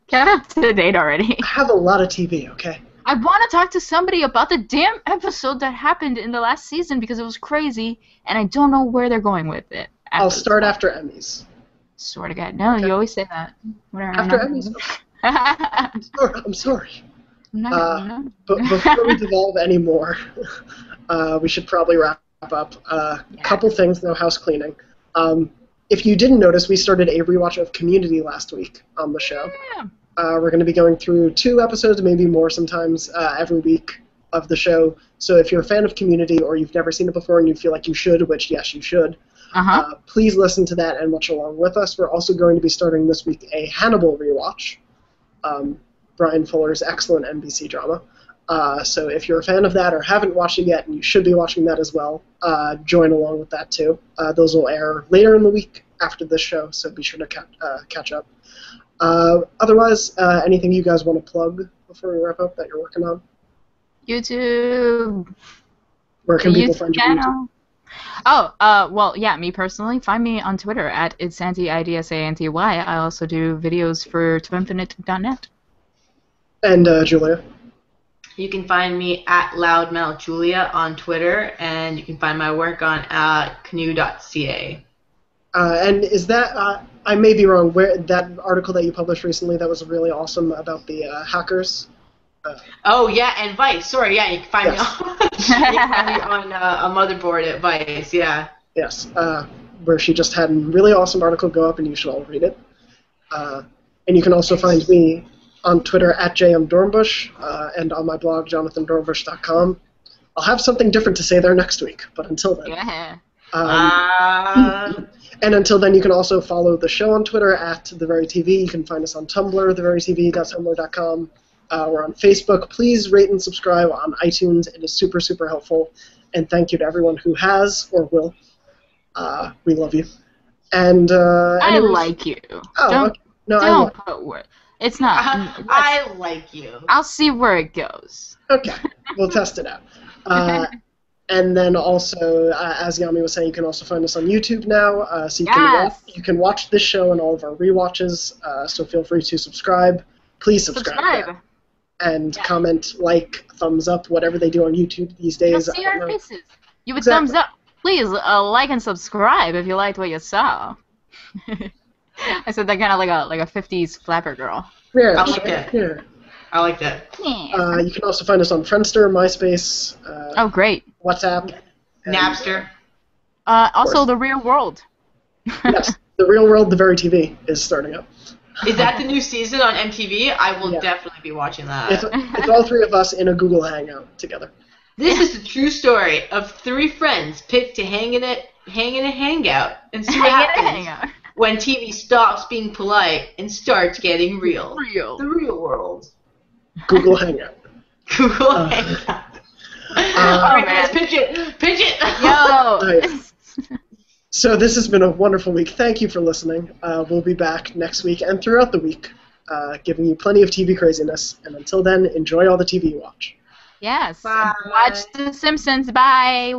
Get up to date already. I have a lot of TV, okay? I want to talk to somebody about the damn episode that happened in the last season because it was crazy, and I don't know where they're going with it. I'll start after Emmys. Swear to God. No, okay. You always say that. Whatever. After Emmys. I'm sorry. But before we devolve any more, we should probably wrap up. A couple things, no house cleaning. If you didn't notice, we started a rewatch of Community last week on the show. Yeah. We're going to be going through 2 episodes, maybe more sometimes, every week of the show. So if you're a fan of Community or you've never seen it before and you feel like you should, which, yes, you should, please listen to that and watch along with us. We're also going to be starting this week a Hannibal rewatch, Brian Fuller's excellent NBC drama. So if you're a fan of that or haven't watched it yet, and you should be watching that as well, join along with that too. Those will air later in the week after this show, so be sure to catch up. Otherwise, anything you guys want to plug before we wrap up that you're working on? YouTube. Where can people find you on YouTube? Well, yeah, me personally, find me on Twitter at idsanty, idsanty. I also do videos for twinfinite.net. And Julia? You can find me at loudmouthjulia on Twitter, and you can find my work on canoe.ca. And is that, I may be wrong, where that article that you published recently that was really awesome about the hackers? Oh, yeah, and Vice. Sorry, yeah, you can find me on a motherboard at Vice, yeah. Yes, where she just had a really awesome article go up, and you should all read it. And you can also find me on Twitter at jmdornbush, and on my blog, jonathondornbush.com. I'll have something different to say there next week, but until then. Yeah. And until then, you can also follow the show on Twitter at TheVeryTV. You can find us on Tumblr, theverytv.tumblr.com. We're on Facebook. Please rate and subscribe on iTunes. It is super, super helpful. And thank you to everyone who has or will. We love you. And I like you. Oh, don't okay. No, don't put words. It's not. I like you. I'll see where it goes. Okay, we'll test it out. And then also, as Yami was saying, you can also find us on YouTube now. So you can watch this show and all of our rewatches. So feel free to subscribe. Please subscribe. And comment, like, thumbs up, whatever they do on YouTube these days. You'll see our faces. You would thumbs up. Please like and subscribe if you liked what you saw. I said that kind of like a 50s flapper girl. Yeah, I like that. Yeah. I like that. Yeah. You can also find us on Friendster, MySpace. Oh, great. WhatsApp. Napster. Also, The Real World. Yes, The Real World, The Very TV is starting up. Is that the new season on MTV? I will definitely be watching that. It's all 3 of us in a Google Hangout together. This is the true story of 3 friends picked to hang in a hangout and see what happens when TV stops being polite and starts getting real. The real world. Google Hangout. Google Hangout. Alright, guys, pitch it! Pitch it! Yo! So this has been a wonderful week. Thank you for listening. We'll be back next week and throughout the week, giving you plenty of TV craziness. And until then, enjoy all the TV you watch. Yes. Bye. Watch The Simpsons. Bye.